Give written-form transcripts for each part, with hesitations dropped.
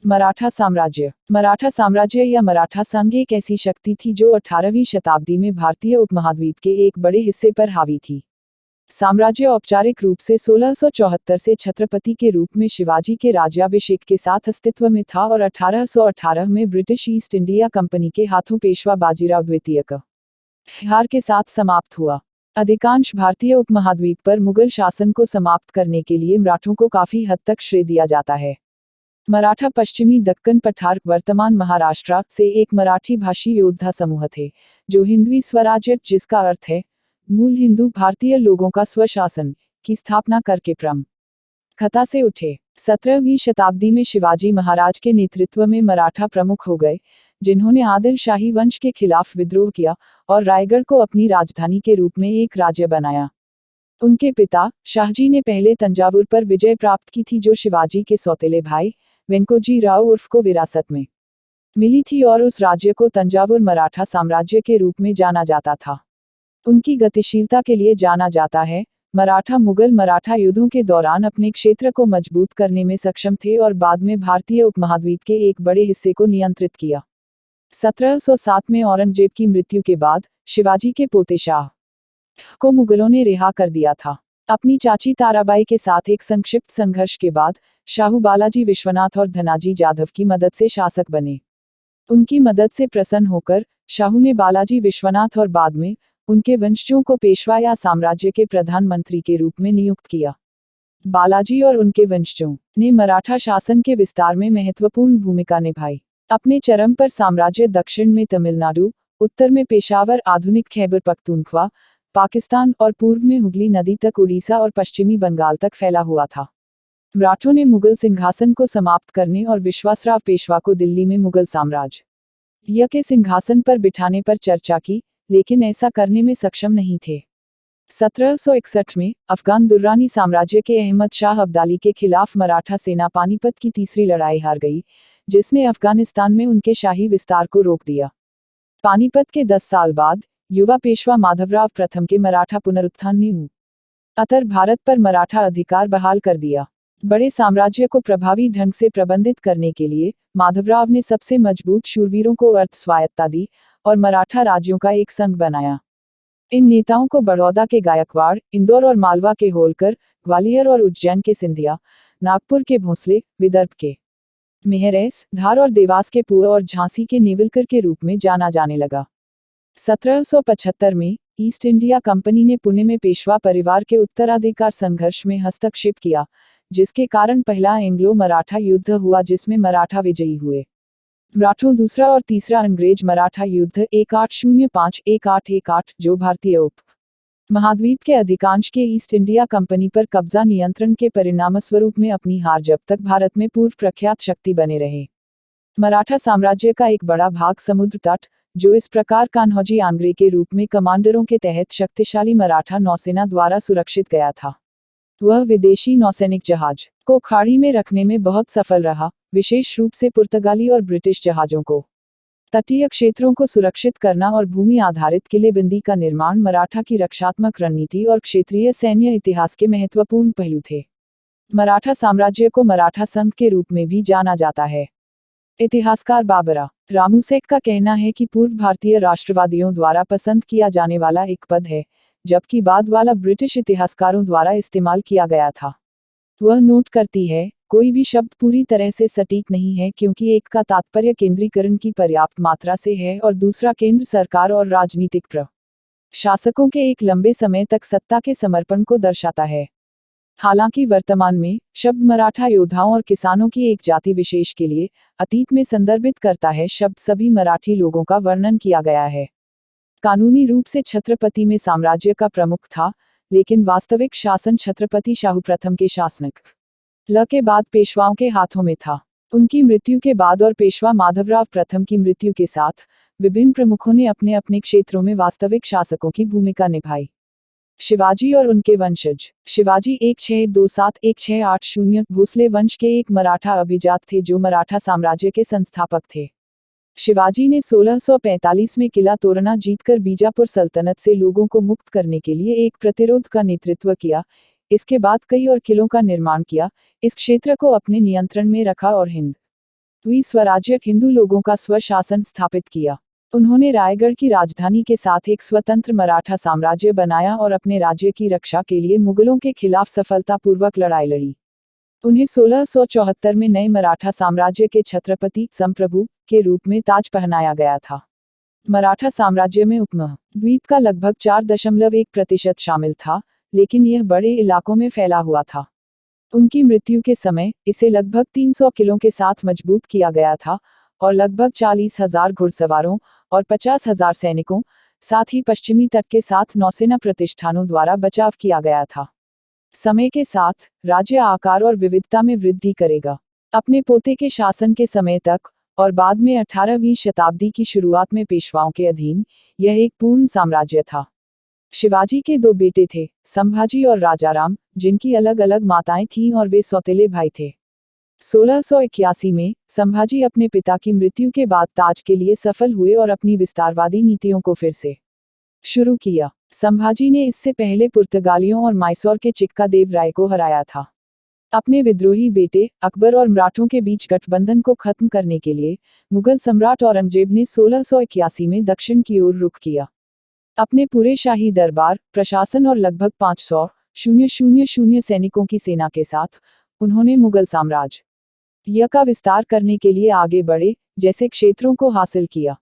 मराठा साम्राज्य। मराठा साम्राज्य या मराठा संघ एक ऐसी शक्ति थी जो 18वीं शताब्दी में भारतीय उपमहाद्वीप के एक बड़े हिस्से पर हावी थी। साम्राज्य औपचारिक रूप से 1674 से छत्रपति के रूप में शिवाजी के राज्याभिषेक के साथ अस्तित्व में था और 1818 में ब्रिटिश ईस्ट इंडिया कंपनी के हाथों पेशवा बाजीराव द्वितीय का हार के साथ समाप्त हुआ। अधिकांश भारतीय उपमहाद्वीप पर मुगल शासन को समाप्त करने के लिए मराठों को काफी हद तक श्रेय दिया जाता है। मराठा पश्चिमी दक्कन पठार वर्तमान महाराष्ट्र से एक मराठी भाषी योद्धा समूह थे, जो हिंदवी स्वराज्य, जिसका अर्थ है मूल हिंदू भारतीय लोगों का स्वशासन, की स्थापना करके खता से उठे। 17वीं शताब्दी में शिवाजी महाराज के नेतृत्व में मराठा प्रमुख हो गए, जिन्होंने आदिल शाही वंश के खिलाफ विद्रोह किया और रायगढ़ को अपनी राजधानी के रूप में एक राज्य बनाया। उनके पिता शाहजी ने पहले तंजावुर पर विजय प्राप्त की थी, जो शिवाजी के सौतेले भाई वेंकोजी राव उर्फ को विरासत में मिली थी और उस राज्य को तंजावुर मराठा साम्राज्य के रूप में जाना जाता था। उनकी गतिशीलता के लिए जाना जाता है। मराठा मुगल मराठा युद्धों के दौरान अपने क्षेत्र को मजबूत करने में सक्षम थे और बाद में भारतीय उपमहाद्वीप के एक बड़े हिस्से को नियंत्रित किया। 1707 में औरंगजेब की मृत्यु के बाद शिवाजी के पोते शाह को मुगलों ने रिहा कर दिया था। अपनी चाची ताराबाई के साथ एक संक्षिप्त संघर्ष के बाद शाहू बालाजी विश्वनाथ और धनाजी जाधव की मदद से शासक बने। उनकी मदद से प्रसन्न होकर शाहू ने बालाजी विश्वनाथ और बाद में उनके वंशजों को पेशवा या साम्राज्य के प्रधानमंत्री के रूप में नियुक्त किया। बालाजी और उनके वंशजों ने मराठा शासन के विस्तार में महत्वपूर्ण भूमिका निभाई। अपने चरम पर साम्राज्य दक्षिण में तमिलनाडु, उत्तर में पेशावर, आधुनिक खैबर पख्तूनख्वा, पाकिस्तान और पूर्व में हुगली नदी तक उड़ीसा और पश्चिमी बंगाल तक फैला हुआ था। मराठों ने मुगल सिंहासन को समाप्त करने और विश्वासराव पेशवा को दिल्ली में मुगल साम्राज्य के सिंहासन पर बिठाने पर चर्चा की, लेकिन ऐसा करने में सक्षम नहीं थे। 1761 में अफगान दुर्रानी साम्राज्य के अहमद शाह अब्दाली के खिलाफ मराठा सेना पानीपत की तीसरी लड़ाई हार गई, जिसने अफगानिस्तान में उनके शाही विस्तार को रोक दिया। पानीपत के 10 साल बाद युवा पेशवा माधवराव प्रथम के मराठा पुनरुत्थान ने उत्तर भारत पर मराठा अधिकार बहाल कर दिया। बड़े साम्राज्य को प्रभावी ढंग से प्रबंधित करने के लिए माधवराव ने सबसे मजबूत शूरवीरों को अर्ध स्वायत्तता दी और मराठा राज्यों का एक संघ बनाया। इन नेताओं को बड़ौदा के गायकवाड़, इंदौर और मालवा के होलकर, ग्वालियर और उज्जैन के सिंधिया, नागपुर के भोंसले, विदर्भ के मेहरैस, धार और देवास के पुआ और झांसी के नेवलकर के रूप में जाना जाने लगा। 1775 में ईस्ट इंडिया कंपनी ने पुणे में पेशवा परिवार के उत्तराधिकार संघर्ष में हस्तक्षेप किया, जिसके कारण पहला एंग्लो मराठा युद्ध हुआ, जिसमें मराठा विजयी हुए। मराठों दूसरा और तीसरा अंग्रेज मराठा युद्ध 1805-1818, जो भारतीय उप महाद्वीप के अधिकांश के ईस्ट इंडिया कंपनी पर कब्जा नियंत्रण के परिणामस्वरूप में अपनी हार, जब तक भारत में पूर्व प्रख्यात शक्ति बने रहे। मराठा साम्राज्य का एक बड़ा भाग समुद्र तट, जो इस प्रकार कान्होजी आंग्रे के रूप में कमांडरों के तहत शक्तिशाली मराठा नौसेना द्वारा सुरक्षित गया था। वह विदेशी नौसैनिक जहाज को खाड़ी में रखने में बहुत सफल रहा, विशेष रूप से पुर्तगाली और ब्रिटिश जहाजों को। तटीय क्षेत्रों को सुरक्षित करना और भूमि आधारित किलेबंदी का निर्माण मराठा की रक्षात्मक रणनीति और क्षेत्रीय सैन्य इतिहास के महत्वपूर्ण पहलू थे। मराठा साम्राज्य को मराठा संघ के रूप में भी जाना जाता है। इतिहासकार बाबरा रामूसेक का कहना है कि पूर्व भारतीय राष्ट्रवादियों द्वारा पसंद किया जाने वाला एक पद है, जबकि बाद वाला ब्रिटिश इतिहासकारों द्वारा इस्तेमाल किया गया था। वह नोट करती है, कोई भी शब्द पूरी तरह से सटीक नहीं है, क्योंकि एक का तात्पर्य केंद्रीकरण की पर्याप्त मात्रा से है और दूसरा केंद्र सरकार और राजनीतिक प्रशासकों के एक लंबे समय तक सत्ता के समर्पण को दर्शाता है। हालांकि वर्तमान में शब्द मराठा योद्धाओं और किसानों की एक जाति विशेष के लिए अतीत में संदर्भित करता है। शब्द सभी मराठी लोगों का वर्णन किया गया है। कानूनी रूप से छत्रपति में साम्राज्य का प्रमुख था, लेकिन वास्तविक शासन छत्रपति शाहू प्रथम के शासनक ल के बाद पेशवाओं के हाथों में था। उनकी मृत्यु के बाद और पेशवा माधवराव प्रथम की मृत्यु के साथ विभिन्न प्रमुखों ने अपने अपने क्षेत्रों में वास्तविक शासकों की भूमिका निभाई। शिवाजी और उनके वंशज। शिवाजी 1627-1680 भोसले वंश के एक मराठा अभिजात थे, जो मराठा साम्राज्य के संस्थापक थे। शिवाजी ने 1645 में किला तोरना जीतकर बीजापुर सल्तनत से लोगों को मुक्त करने के लिए एक प्रतिरोध का नेतृत्व किया। इसके बाद कई और किलों का निर्माण किया, इस क्षेत्र को अपने नियंत्रण में रखा और हिंद वी स्वराज्य हिंदू लोगों का स्वशासन स्थापित किया। उन्होंने रायगढ़ की राजधानी के साथ एक स्वतंत्र मराठा साम्राज्य बनाया और अपने राज्य की रक्षा के लिए मुगलों के खिलाफ सफलतापूर्वक लड़ाई लड़ी। उन्हें 1674 में नए मराठा साम्राज्य के छत्रपति संप्रभु के रूप में ताज पहनाया गया था। मराठा साम्राज्य में उपमहाद्वीप का लगभग 4.1% शामिल था, लेकिन यह बड़े इलाकों में फैला हुआ था। उनकी मृत्यु के समय इसे लगभग 300 किलों के साथ मजबूत किया गया था और लगभग 40,000 घुड़सवारों और 50,000 सैनिकों, साथ ही पश्चिमी तट के साथ नौसेना प्रतिष्ठानों द्वारा बचाव किया गया था। समय के साथ राज्य आकार और विविधता में वृद्धि करेगा। अपने पोते के शासन के समय तक और बाद में 18वीं शताब्दी की शुरुआत में पेशवाओं के अधीन यह एक पूर्ण साम्राज्य था। शिवाजी के 2 बेटे थे, संभाजी और राजाराम, जिनकी अलग अलग माताएं थीं और वे सौतेले भाई थे। 1681 में संभाजी अपने पिता की मृत्यु के बाद ताज के लिए सफल हुए और अपनी विस्तारवादी नीतियों को फिर से शुरू किया। संभाजी ने इससे पहले पुर्तगालियों और मैसूर के चिक्का देव राय को हराया था। अपने विद्रोही बेटे अकबर और मराठों के बीच गठबंधन को खत्म करने के लिए मुगल सम्राट औरंगजेब ने 1681 में दक्षिण की ओर रुख किया। अपने पूरे शाही दरबार, प्रशासन और लगभग 500,000 सैनिकों की सेना के साथ उन्होंने मुगल साम्राज्य का विस्तार करने के लिए आगे बढ़े, जैसे क्षेत्रों को हासिल किया।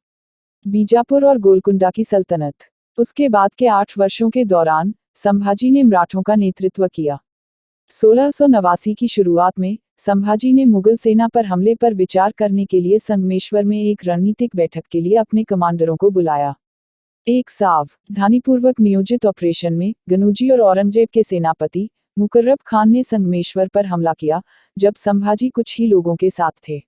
बीजापुर और गोलकुंडा की सल्तनत। उसके बाद के 8 वर्षों के दौरान संभाजी ने मराठों का नेतृत्व किया। 1689 की शुरुआत में संभाजी ने मुगल सेना पर हमले पर विचार करने के लिए संगमेश्वर में एक रणनीतिक बैठक के लिए अपने कमांडरों को बुलाया। एक सावधानीपूर्वक नियोजित ऑपरेशन में गनूजी और औरंगजेब के सेनापति मुकर्रब खान ने संगमेश्वर पर हमला किया, जब संभाजी कुछ ही लोगों के साथ थे।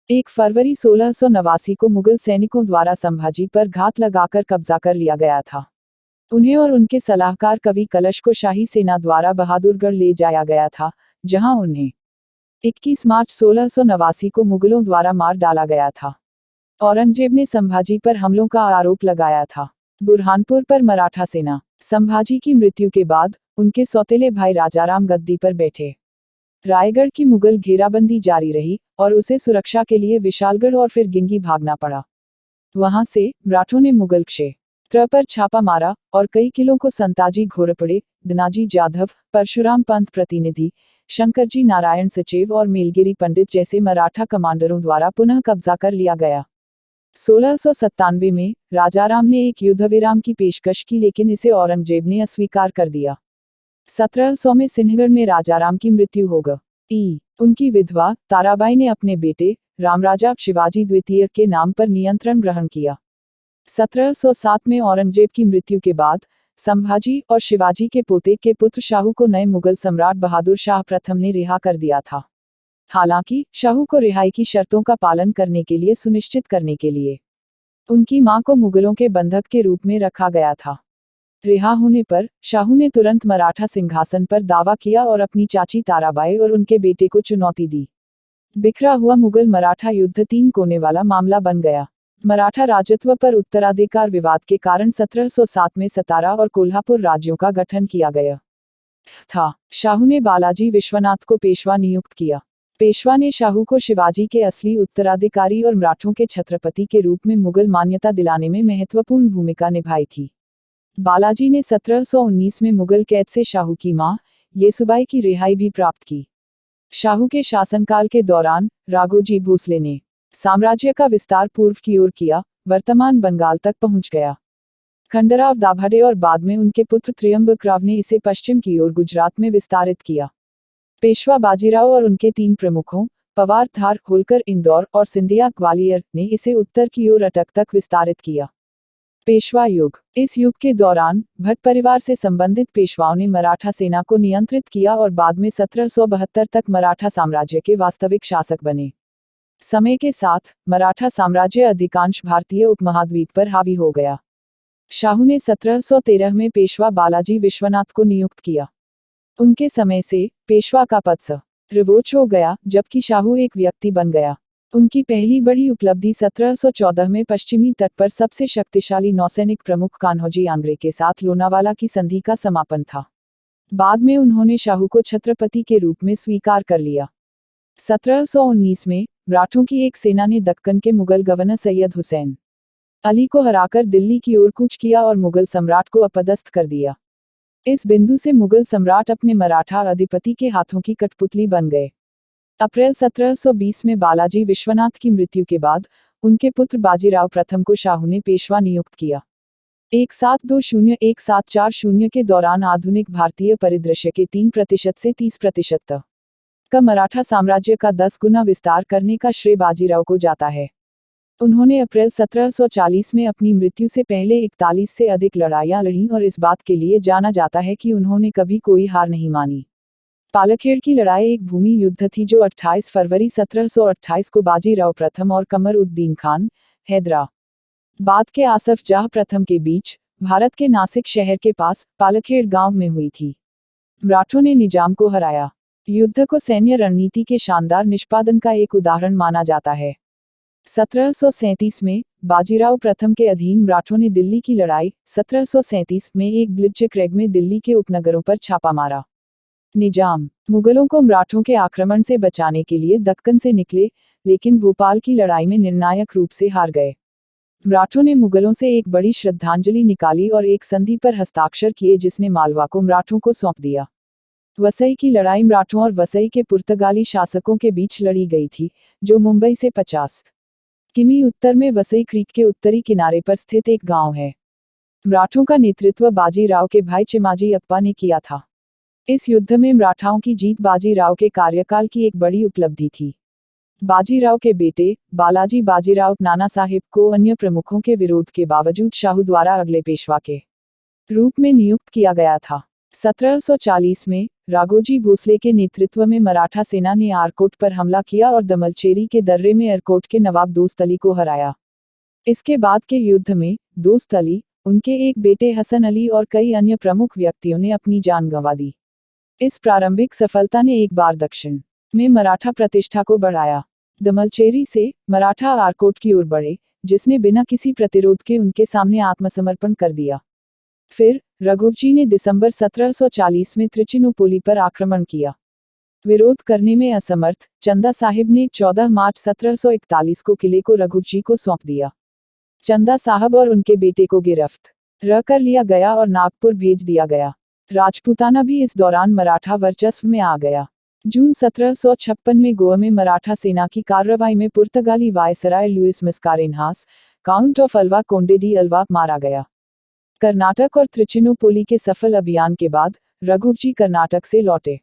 1 फरवरी 1689 को मुगल सैनिकों द्वारा संभाजी पर घात लगाकर कब्जा कर लिया गया था। उन्हें और उनके सलाहकार कवि कलश को शाही सेना द्वारा बहादुरगढ़ ले जाया गया था, जहां उन्हें 21 मार्च 1689 को मुगलों द्वारा मार डाला गया था। औरंगजेब ने संभाजी पर हमलों का आरोप लगाया था। बुरहानपुर पर मराठा सेना। संभाजी की मृत्यु के बाद उनके सौतेले भाई राजाराम गद्दी पर बैठे। रायगढ़ की मुगल घेराबंदी जारी रही और उसे सुरक्षा के लिए विशालगढ़ और फिर गिंगी भागना पड़ा। वहां से मराठों ने मुगल क्षेत्र पर छापा मारा और कई किलों को संताजी घोरपड़े, धनाजी जाधव, परशुराम पंत प्रतिनिधि, शंकरजी नारायण सचेव और मेलगिरी पंडित जैसे मराठा कमांडरों द्वारा पुनः कब्जा कर लिया गया। 1697 में राजाराम ने एक युद्धविराम की पेशकश की, लेकिन इसे औरंगजेब ने अस्वीकार कर दिया। 1700 में सिंहगढ़ में राजाराम की मृत्यु हो गई। उनकी विधवा ताराबाई ने अपने बेटे रामराजा शिवाजी द्वितीय के नाम पर नियंत्रण ग्रहण किया। 1707 में औरंगजेब की मृत्यु के बाद संभाजी और शिवाजी के पोते के पुत्र शाहू को नए मुगल सम्राट बहादुर शाह प्रथम ने रिहा कर दिया था। हालांकि शाहू को रिहाई की शर्तों का पालन करने के लिए सुनिश्चित करने के लिए उनकी मां को मुगलों के बंधक के रूप में रखा गया था। रिहा होने पर शाहू ने तुरंत मराठा सिंहासन पर दावा किया और अपनी चाची ताराबाई और उनके बेटे को चुनौती दी। बिखरा हुआ मुगल मराठा युद्ध 3 कोने वाला मामला बन गया। मराठा राजत्व पर उत्तराधिकार विवाद के कारण 1707 में सतारा और कोल्हापुर राज्यों का गठन किया गया था। शाहू ने बालाजी विश्वनाथ को पेशवा नियुक्त किया। पेशवा ने शाहू को शिवाजी के असली उत्तराधिकारी और मराठों के छत्रपति के रूप में मुगल मान्यता दिलाने में महत्वपूर्ण भूमिका निभाई थी। बालाजी ने 1719 में मुगल कैद से शाहू की मां येसुबाई की रिहाई भी प्राप्त की। शाहू के शासनकाल के दौरान राघोजी भोसले ने साम्राज्य का विस्तार पूर्व की ओर किया, वर्तमान बंगाल तक पहुंच गया। खंडराव दाभाडे और बाद में उनके पुत्र त्र्यंबकराव ने इसे पश्चिम की ओर गुजरात में विस्तारित किया। पेशवा बाजीराव और उनके 3 प्रमुखों पवार, धार, होलकर, इंदौर और सिंधिया, ग्वालियर ने इसे उत्तर की ओर अटक तक विस्तारित किया। पेशवा युग। इस युग के दौरान भट्ट परिवार से संबंधित पेशवाओं ने मराठा सेना को नियंत्रित किया और बाद में 1772 तक मराठा साम्राज्य के वास्तविक शासक बने। समय के साथ मराठा साम्राज्य अधिकांश भारतीय उपमहाद्वीप पर हावी हो गया। शाहू ने 1713 में पेशवा बालाजी विश्वनाथ को नियुक्त किया। उनके समय से पेशवा का पद सर्वोच्च हो गया, जबकि शाहू एक व्यक्ति बन गया। उनकी पहली बड़ी उपलब्धि 1714 में पश्चिमी तट पर सबसे शक्तिशाली नौसैनिक प्रमुख कान्होजी आंग्रे के साथ लोनावाला की संधि का समापन था। बाद में उन्होंने शाहू को छत्रपति के रूप में स्वीकार कर लिया। 1719 में मराठों की एक सेना ने दक्कन के मुगल गवर्नर सैयद हुसैन अली को हराकर दिल्ली की ओर कूच किया और मुगल सम्राट को अपदस्थ कर दिया। इस बिंदु से मुगल सम्राट अपने मराठा अधिपति के हाथों की कठपुतली बन गए। अप्रैल 1720 में बालाजी विश्वनाथ की मृत्यु के बाद उनके पुत्र बाजीराव प्रथम को शाहू ने पेशवा नियुक्त किया। 1720-1740 के दौरान आधुनिक भारतीय परिदृश्य के 3% से 30% तक का मराठा साम्राज्य का 10 गुना विस्तार करने का श्रेय बाजीराव को जाता है। उन्होंने अप्रैल 1740 में अपनी मृत्यु से पहले 41 से अधिक लड़ाइयां लड़ीं और इस बात के लिए जाना जाता है कि उन्होंने कभी कोई हार नहीं मानी। पालखेड़ की लड़ाई एक भूमि युद्ध थी जो 28 फरवरी 1728 को बाजीराव प्रथम और कमर उद्दीन खान हैदराबाद के आसफ जाह प्रथम के बीच भारत के नासिक शहर के पास पालखेड़ गांव में हुई थी। मराठों ने निजाम को हराया। युद्ध को सैन्य रणनीति के शानदार निष्पादन का एक उदाहरण माना जाता है। 1737 में बाजीराव प्रथम के अधीन मराठों ने दिल्ली की लड़ाई 1737 में एक ब्लिट्ज़क्रेग में दिल्ली के उपनगरों पर छापा मारा। निजाम मुगलों को मराठों के आक्रमण से बचाने के लिए दक्कन से निकले, लेकिन भोपाल की लड़ाई में निर्णायक रूप से हार गए। मराठों ने मुगलों से एक बड़ी श्रद्धांजलि निकाली और एक संधि पर हस्ताक्षर किए जिसने मालवा को मराठों को सौंप दिया। वसई की लड़ाई मराठों और वसई के पुर्तगाली शासकों के बीच लड़ी गई थी, जो मुंबई से 50 किमी उत्तर में वसई क्रीक के उत्तरी किनारे पर स्थित एक गांव है। मराठों का नेतृत्व बाजीराव के भाई चिमाजी अप्पा ने किया था। इस युद्ध में मराठाओं की जीत बाजीराव के कार्यकाल की एक बड़ी उपलब्धि थी। बाजीराव के बेटे बालाजी बाजीराव नाना साहिब को अन्य प्रमुखों के विरोध के बावजूद शाहू द्वारा अगले पेशवा के रूप में नियुक्त किया गया था। 1740 में राघोजी भोसले के नेतृत्व में मराठा सेना ने आरकोट पर हमला किया और दमलचेरी के दर्रे में एयरकोट के नवाब दोस्त अली को हराया। इसके बाद के युद्ध में दोस्त अली, उनके एक बेटे हसन अली और कई अन्य प्रमुख व्यक्तियों ने अपनी जान गंवा दी। इस प्रारंभिक सफलता ने एक बार दक्षिण में मराठा प्रतिष्ठा को बढ़ाया। दमलचेरी से मराठा आरकोट की ओर बढ़े, जिसने बिना किसी प्रतिरोध के उनके सामने आत्मसमर्पण कर दिया। फिर रघुवंशी ने दिसंबर 1740 में त्रिचिनोपोली पर आक्रमण किया। विरोध करने में असमर्थ चंदा साहिब ने 14 मार्च 1741 को किले को रघुवंशी को सौंप दिया। चंदा साहब और उनके बेटे को गिरफ्तार कर लिया गया और नागपुर भेज दिया गया। राजपूताना भी इस दौरान मराठा वर्चस्व में आ गया। जून 1756 में गोवा में मराठा सेना की कार्रवाई में पुर्तगाली viceroy Luis Mascarenhas, count of Alva Conde de Alva मारा गया। कर्नाटक और त्रिचिनोपोली के सफल अभियान के बाद रघुवंशी कर्नाटक से लौटे।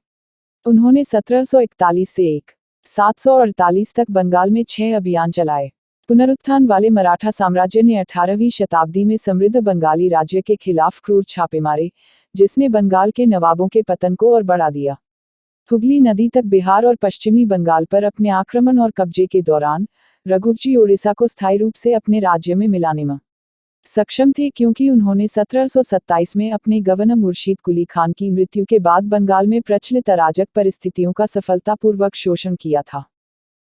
उन्होंने 1741 से 1748 तक बंगाल में 6 अभियान चलाए। पुनरुत्थान वाले मराठा साम्राज्य ने 18वीं शताब्दी में समृद्ध बंगाली राज्य के खिलाफ क्रूर छापे मारे, जिसने बंगाल के नवाबों के पतन को और बढ़ा दिया। हुगली नदी तक बिहार और पश्चिमी बंगाल पर अपने आक्रमण और कब्जे के दौरान रघुवंशी ओडिशा को स्थायी रूप से अपने राज्य में मिलाने में सक्षम थे, क्योंकि उन्होंने 1727 में अपने गवर्नर मुर्शीद कुली खान की मृत्यु के बाद बंगाल में प्रचलित अराजक परिस्थितियों का सफलतापूर्वक शोषण किया था।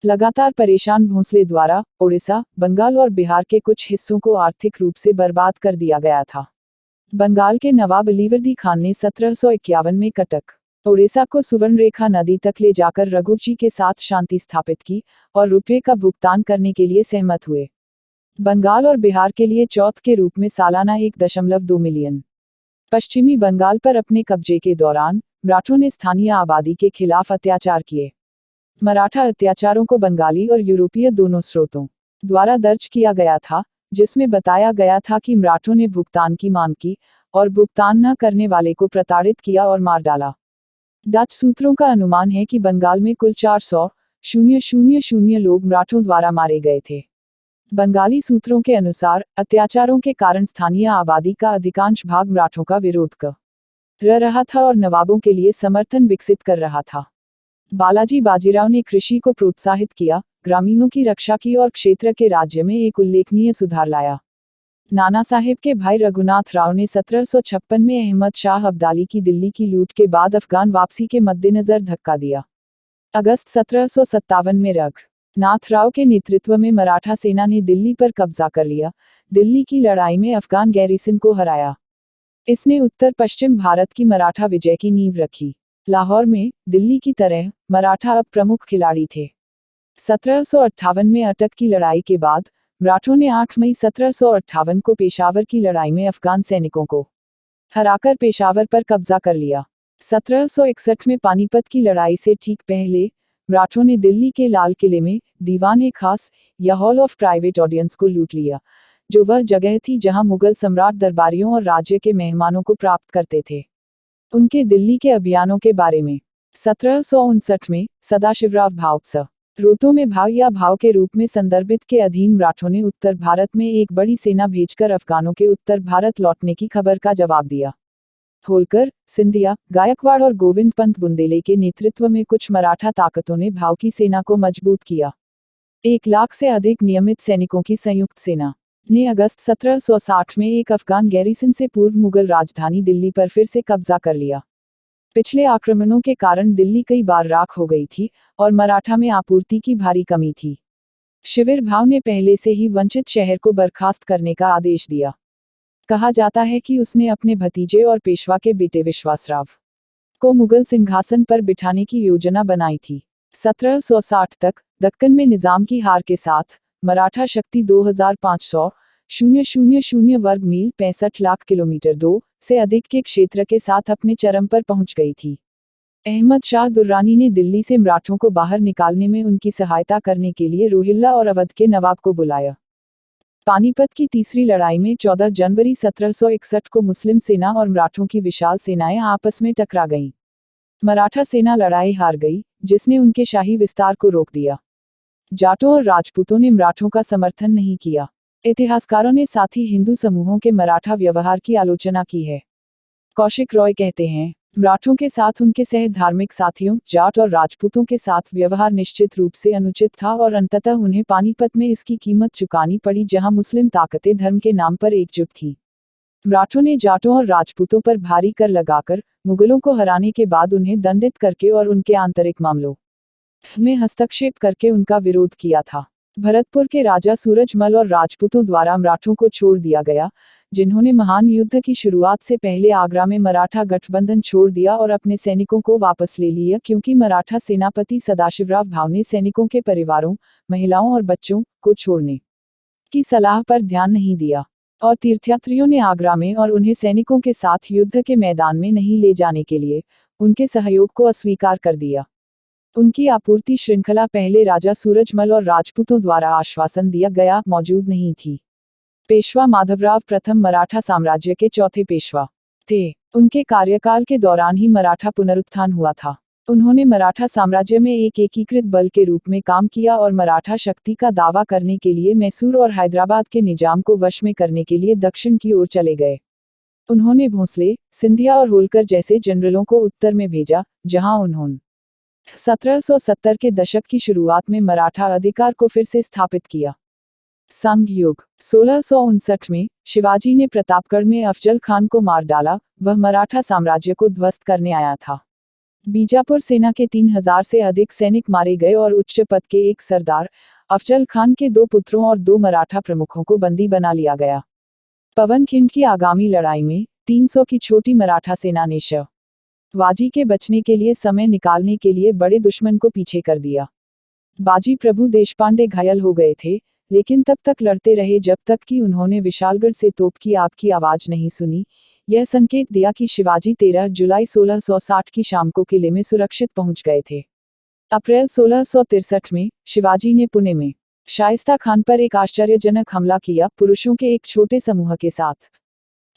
लगातार परेशान भोंसले द्वारा ओडिशा, बंगाल और बिहार के कुछ हिस्सों को आर्थिक रूप से बर्बाद कर दिया गया था। बंगाल के नवाब अलीवर्दी खान ने 1751 में कटक, ओडिशा को सुवर्णरेखा नदी तक ले जाकर रघुवंशी के साथ शांति स्थापित की और रुपये का भुगतान करने के लिए सहमत हुए। बंगाल और बिहार के लिए चौथ के रूप में सालाना 1.2 मिलियन पश्चिमी बंगाल पर अपने कब्जे के दौरान मराठों ने स्थानीय आबादी के खिलाफ अत्याचार किए। मराठा अत्याचारों को बंगाली और यूरोपीय दोनों स्रोतों द्वारा दर्ज किया गया था, जिसमें बताया गया था कि मराठों ने भुगतान की मांग की और भुगतान न करने वाले को प्रताड़ित किया और मार डाला। डच सूत्रों का अनुमान है कि बंगाल में कुल 400,000 लोग मराठों द्वारा मारे गए थे। बंगाली सूत्रों के अनुसार अत्याचारों के कारण स्थानीय आबादी का अधिकांश भाग मराठों का विरोध कर रहा था और नवाबों के लिए समर्थन विकसित कर रहा था। बालाजी बाजीराव ने कृषि को प्रोत्साहित किया, ग्रामीणों की रक्षा की और क्षेत्र के राज्य में एक उल्लेखनीय सुधार लाया। नाना साहेब के भाई रघुनाथ राव ने 1756 में अहमद शाह अब्दाली की दिल्ली की लूट के बाद अफगान वापसी के मद्देनजर धक्का दिया। अगस्त 1757 में रघुनाथ राव के नेतृत्व में मराठा सेना ने दिल्ली पर कब्जा कर लिया। दिल्ली की लड़ाई में अफगान गैरिसन को हराया। इसने उत्तर पश्चिम भारत की मराठा विजय की नींव रखी। लाहौर में दिल्ली की तरह मराठा अब प्रमुख खिलाड़ी थे। 1758 में अटक की लड़ाई के बाद मराठों ने 8 मई 1758 को पेशावर की लड़ाई में अफगान सैनिकों को हराकर पेशावर पर कब्जा कर लिया। 1761 में पानीपत की लड़ाई से ठीक पहले मराठों ने दिल्ली के लाल किले में दीवान-ए खास या हॉल ऑफ प्राइवेट ऑडियंस को लूट लिया, जो वह जगह थी जहां मुगल सम्राट दरबारियों और राज्य के मेहमानों को प्राप्त करते थे। उनके दिल्ली के अभियानों के बारे में 1759 में सदाशिवराव भावसा रोतो में भाव या भाव के रूप में संदर्भित के अधीन मराठों ने उत्तर भारत में एक बड़ी सेना भेजकर अफगानों के उत्तर भारत लौटने की खबर का जवाब दिया। होलकर, सिंधिया, गायकवाड़ और गोविंद पंत बुंदेले के नेतृत्व में कुछ मराठा ताकतों ने भाव की सेना को मजबूत किया। 1 लाख से अधिक नियमित सैनिकों की संयुक्त सेना ने अगस्त 1760 में एक अफगान गैरिसन से पूर्व मुगल राजधानी दिल्ली पर फिर से कब्जा कर लिया। पिछले आक्रमणों के कारण दिल्ली कई बार राख हो गई थी और मराठा में आपूर्ति की भारी कमी थी। शिविर भाव ने पहले से ही वंचित शहर को बर्खास्त करने का आदेश दिया। कहा जाता है कि उसने अपने भतीजे और पेशवा के बेटे विश्वासराव को मुगल सिंहासन पर बिठाने की योजना बनाई थी। 1760 तक दक्कन में निजाम की हार के साथ मराठा शक्ति 2500,000 वर्ग मील 65 लाख किलोमीटर 2 से अधिक के क्षेत्र के साथ अपने चरम पर पहुंच गई थी। अहमद शाह दुर्रानी ने दिल्ली से मराठों को बाहर निकालने में उनकी सहायता करने के लिए रोहिल्ला और अवध के नवाब को बुलाया। पानीपत की तीसरी लड़ाई में 14 जनवरी 1761 को मुस्लिम सेना और मराठों की विशाल सेनाएं आपस में टकरा गईं। मराठा सेना लड़ाई हार गई, जिसने उनके शाही विस्तार को रोक दिया। जाटों और राजपूतों ने मराठों का समर्थन नहीं किया। इतिहासकारों ने साथ ही हिंदू समूहों के मराठा व्यवहार की आलोचना की है। कौशिक रॉय कहते हैं, मराठों के साथ उनके सह धार्मिक साथियों जाट और राजपूतों के साथ व्यवहार निश्चित रूप से अनुचित था और अंततः उन्हें पानीपत में इसकी कीमत चुकानी पड़ी, जहां मुस्लिम ताकतें धर्म के नाम पर एकजुट थीं। मराठों ने जाटों और राजपूतों पर भारी कर लगाकर मुगलों को हराने के बाद उन्हें दंडित करके और उनके आंतरिक मामलों में हस्तक्षेप करके उनका विरोध किया था। भरतपुर के राजा सूरजमल और राजपूतों द्वारा मराठों को छोड़ दिया गया, जिन्होंने महान युद्ध की शुरुआत से पहले आगरा में मराठा गठबंधन छोड़ दिया और अपने सैनिकों को वापस ले लिया, क्योंकि मराठा सेनापति सदाशिवराव भाव ने सैनिकों के परिवारों, महिलाओं और बच्चों को छोड़ने की सलाह पर ध्यान नहीं दिया और तीर्थयात्रियों ने आगरा में और उन्हें सैनिकों के साथ युद्ध के मैदान में नहीं ले जाने के लिए उनके सहयोग को अस्वीकार कर दिया। उनकी आपूर्ति श्रृंखला पहले राजा सूरजमल और राजपूतों द्वारा आश्वासन दिया गया मौजूद नहीं थी। पेशवा माधवराव प्रथम मराठा साम्राज्य के चौथे पेशवा थे। उनके कार्यकाल के दौरान ही मराठा पुनरुत्थान हुआ था। उन्होंने मराठा साम्राज्य में एक एकीकृत बल के रूप में काम किया और मराठा शक्ति का दावा करने के लिए मैसूर और हैदराबाद के निजाम को वश में करने के लिए दक्षिण की ओर चले गए। उन्होंने भोंसले, सिंधिया और होलकर जैसे जनरलों को उत्तर में भेजा, जहां उन्होंने 1770 के दशक की शुरुआत में मराठा अधिकार को फिर से स्थापित किया। संघ युग 1659 में शिवाजी ने प्रतापगढ़ में अफजल खान को मार डाला। वह मराठा साम्राज्य को ध्वस्त करने आया था। बीजापुर सेना के 3000 से अधिक सैनिक मारे गए और उच्च पद के एक सरदार अफजल खान के 2 पुत्रों और 2 मराठा प्रमुखों को बंदी बना लिया गया। पवनखिंड की आगामी लड़ाई में 300 की छोटी मराठा सेना ने शिवाजी के बचने के लिए समय निकालने के लिए बड़े दुश्मन को पीछे कर दिया। बाजी प्रभु देशपांडे घायल हो गए थे, लेकिन तब तक लड़ते रहे जब तक कि उन्होंने विशालगढ़ से तोप की आग की आवाज नहीं सुनी। यह संकेत दिया कि शिवाजी 13 जुलाई 1660 की शाम को किले में सुरक्षित पहुंच गए थे। अप्रैल 1663 में शिवाजी ने पुणे में शाइस्ता खान पर एक आश्चर्यजनक हमला किया, पुरुषों के एक छोटे समूह के साथ।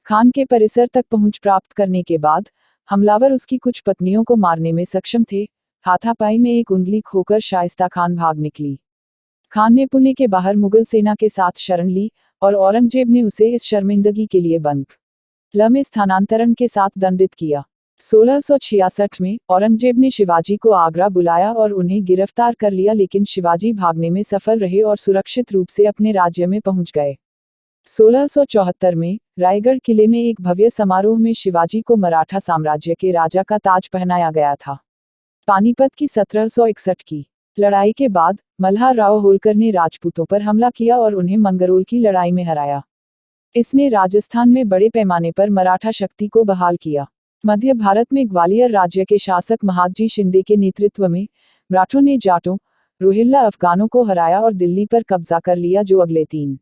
खान के परिसर तक पहुंच प्राप्त करने के बाद हमलावर उसकी कुछ पत्नियों को मारने में सक्षम थे। हाथापाई में एक उंगली खोकर शाइस्ता खान भाग निकली। खान ने पुणे के बाहर मुगल सेना के साथ शरण ली और औरंगजेब ने उसे इस शर्मिंदगी के लिए बंगला में स्थानांतरण के साथ दंडित किया। 1666 में औरंगजेब ने शिवाजी को आगरा बुलाया और उन्हें गिरफ्तार कर लिया, लेकिन शिवाजी भागने में सफल रहे और सुरक्षित रूप से अपने राज्य में पहुंच गए। 1674 में रायगढ़ किले में एक भव्य समारोह में शिवाजी को मराठा साम्राज्य के राजा का ताज पहनाया गया था। पानीपत की 1761 की लड़ाई के बाद मल्हार राव होलकर ने राजपूतों पर हमला किया और उन्हें मंगरोल की लड़ाई में हराया। इसने राजस्थान में बड़े पैमाने पर मराठा शक्ति को बहाल किया। मध्य भारत में ग्वालियर राज्य के शासक महादजी शिंदे के नेतृत्व में मराठों ने जाटों, रोहिल्ला अफगानों को हराया और दिल्ली पर कब्जा कर लिया, जो अगले 3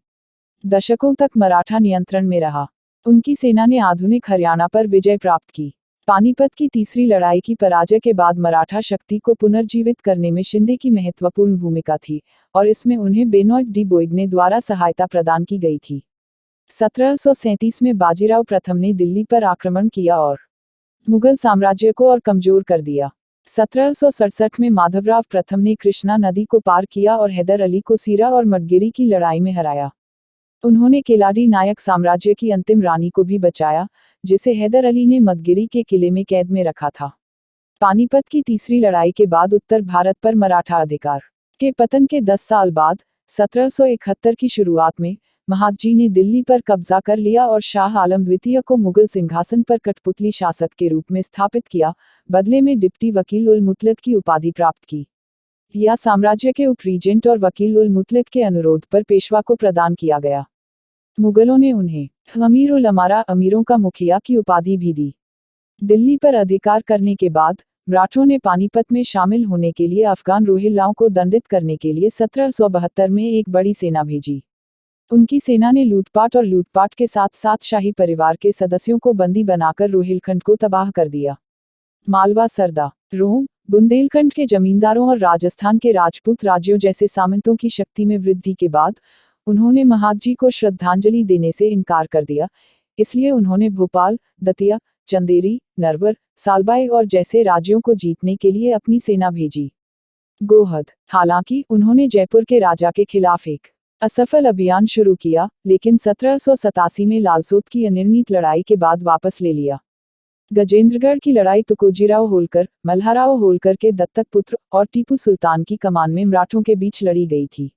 दशकों तक मराठा नियंत्रण में रहा। उनकी सेना ने आधुनिक हरियाणा पर विजय प्राप्त की। पानीपत की तीसरी लड़ाई की पराजय के बाद मराठा शक्ति को पुनर्जीवित करने में शिंदे की महत्वपूर्ण भूमिका थी, और इसमें उन्हें बेनॉइट डी बोइगने द्वारा सहायता प्रदान की गई थी। 1737 में बाजीराव प्रथम ने दिल्ली पर आक्रमण किया और मुगल साम्राज्य को और कमजोर कर दिया। 1767 में माधवराव प्रथम ने कृष्णा नदी को पार किया और हैदर अली को सीरा और मडगिरी की लड़ाई में हराया। उन्होंने केलाडी नायक साम्राज्य की अंतिम रानी को भी बचाया, जिसे हैदर अली ने मदगिरी के किले में कैद में रखा था। पानीपत की तीसरी लड़ाई के बाद उत्तर भारत पर मराठा अधिकार के पतन के 10 साल बाद 1771 की शुरुआत में महादजी ने दिल्ली पर कब्जा कर लिया और शाह आलम द्वितीय को मुगल सिंहासन पर कठपुतली शासक के रूप में स्थापित किया, बदले में डिप्टी वकील उल मुतलक की उपाधि प्राप्त की। यह साम्राज्य के उप रीजेंट और वकील उल मुतलक के अनुरोध पर पेशवा को प्रदान किया गया। मुगलों ने उन्हें अमीर उल अमारा, अमीरों का मुखिया की उपाधि भी दी। दिल्ली पर अधिकार करने के बाद मराठों ने पानीपत में शामिल होने के लिए अफगान रोहिल्लाओं को दंडित करने के लिए 1772 में एक बड़ी सेना भेजी। उनकी सेना ने लूटपाट के साथ साथ शाही परिवार के सदस्यों को बंदी बनाकर रोहिलखंड को तबाह कर दिया। मालवा, सरदा, रोम, बुंदेलखंड के जमींदारों और राजस्थान के राजपूत राज्यों जैसे सामंतों की शक्ति में वृद्धि के बाद उन्होंने महादजी को श्रद्धांजलि देने से इनकार कर दिया, इसलिए उन्होंने भोपाल, दतिया, चंदेरी, नरवर, सालबाई और जैसे राज्यों को जीतने के लिए अपनी सेना भेजी। गोहद, हालांकि उन्होंने जयपुर के राजा के खिलाफ एक असफल अभियान शुरू किया, लेकिन 1787 में लालसोट की अनिर्णित लड़ाई के बाद वापस ले लिया। गजेंद्रगढ़ की लड़ाई तुकोजीराव होलकर, मल्हाराव होलकर के दत्तक पुत्र और टीपू सुल्तान की कमान में मराठों के बीच लड़ी गई थी।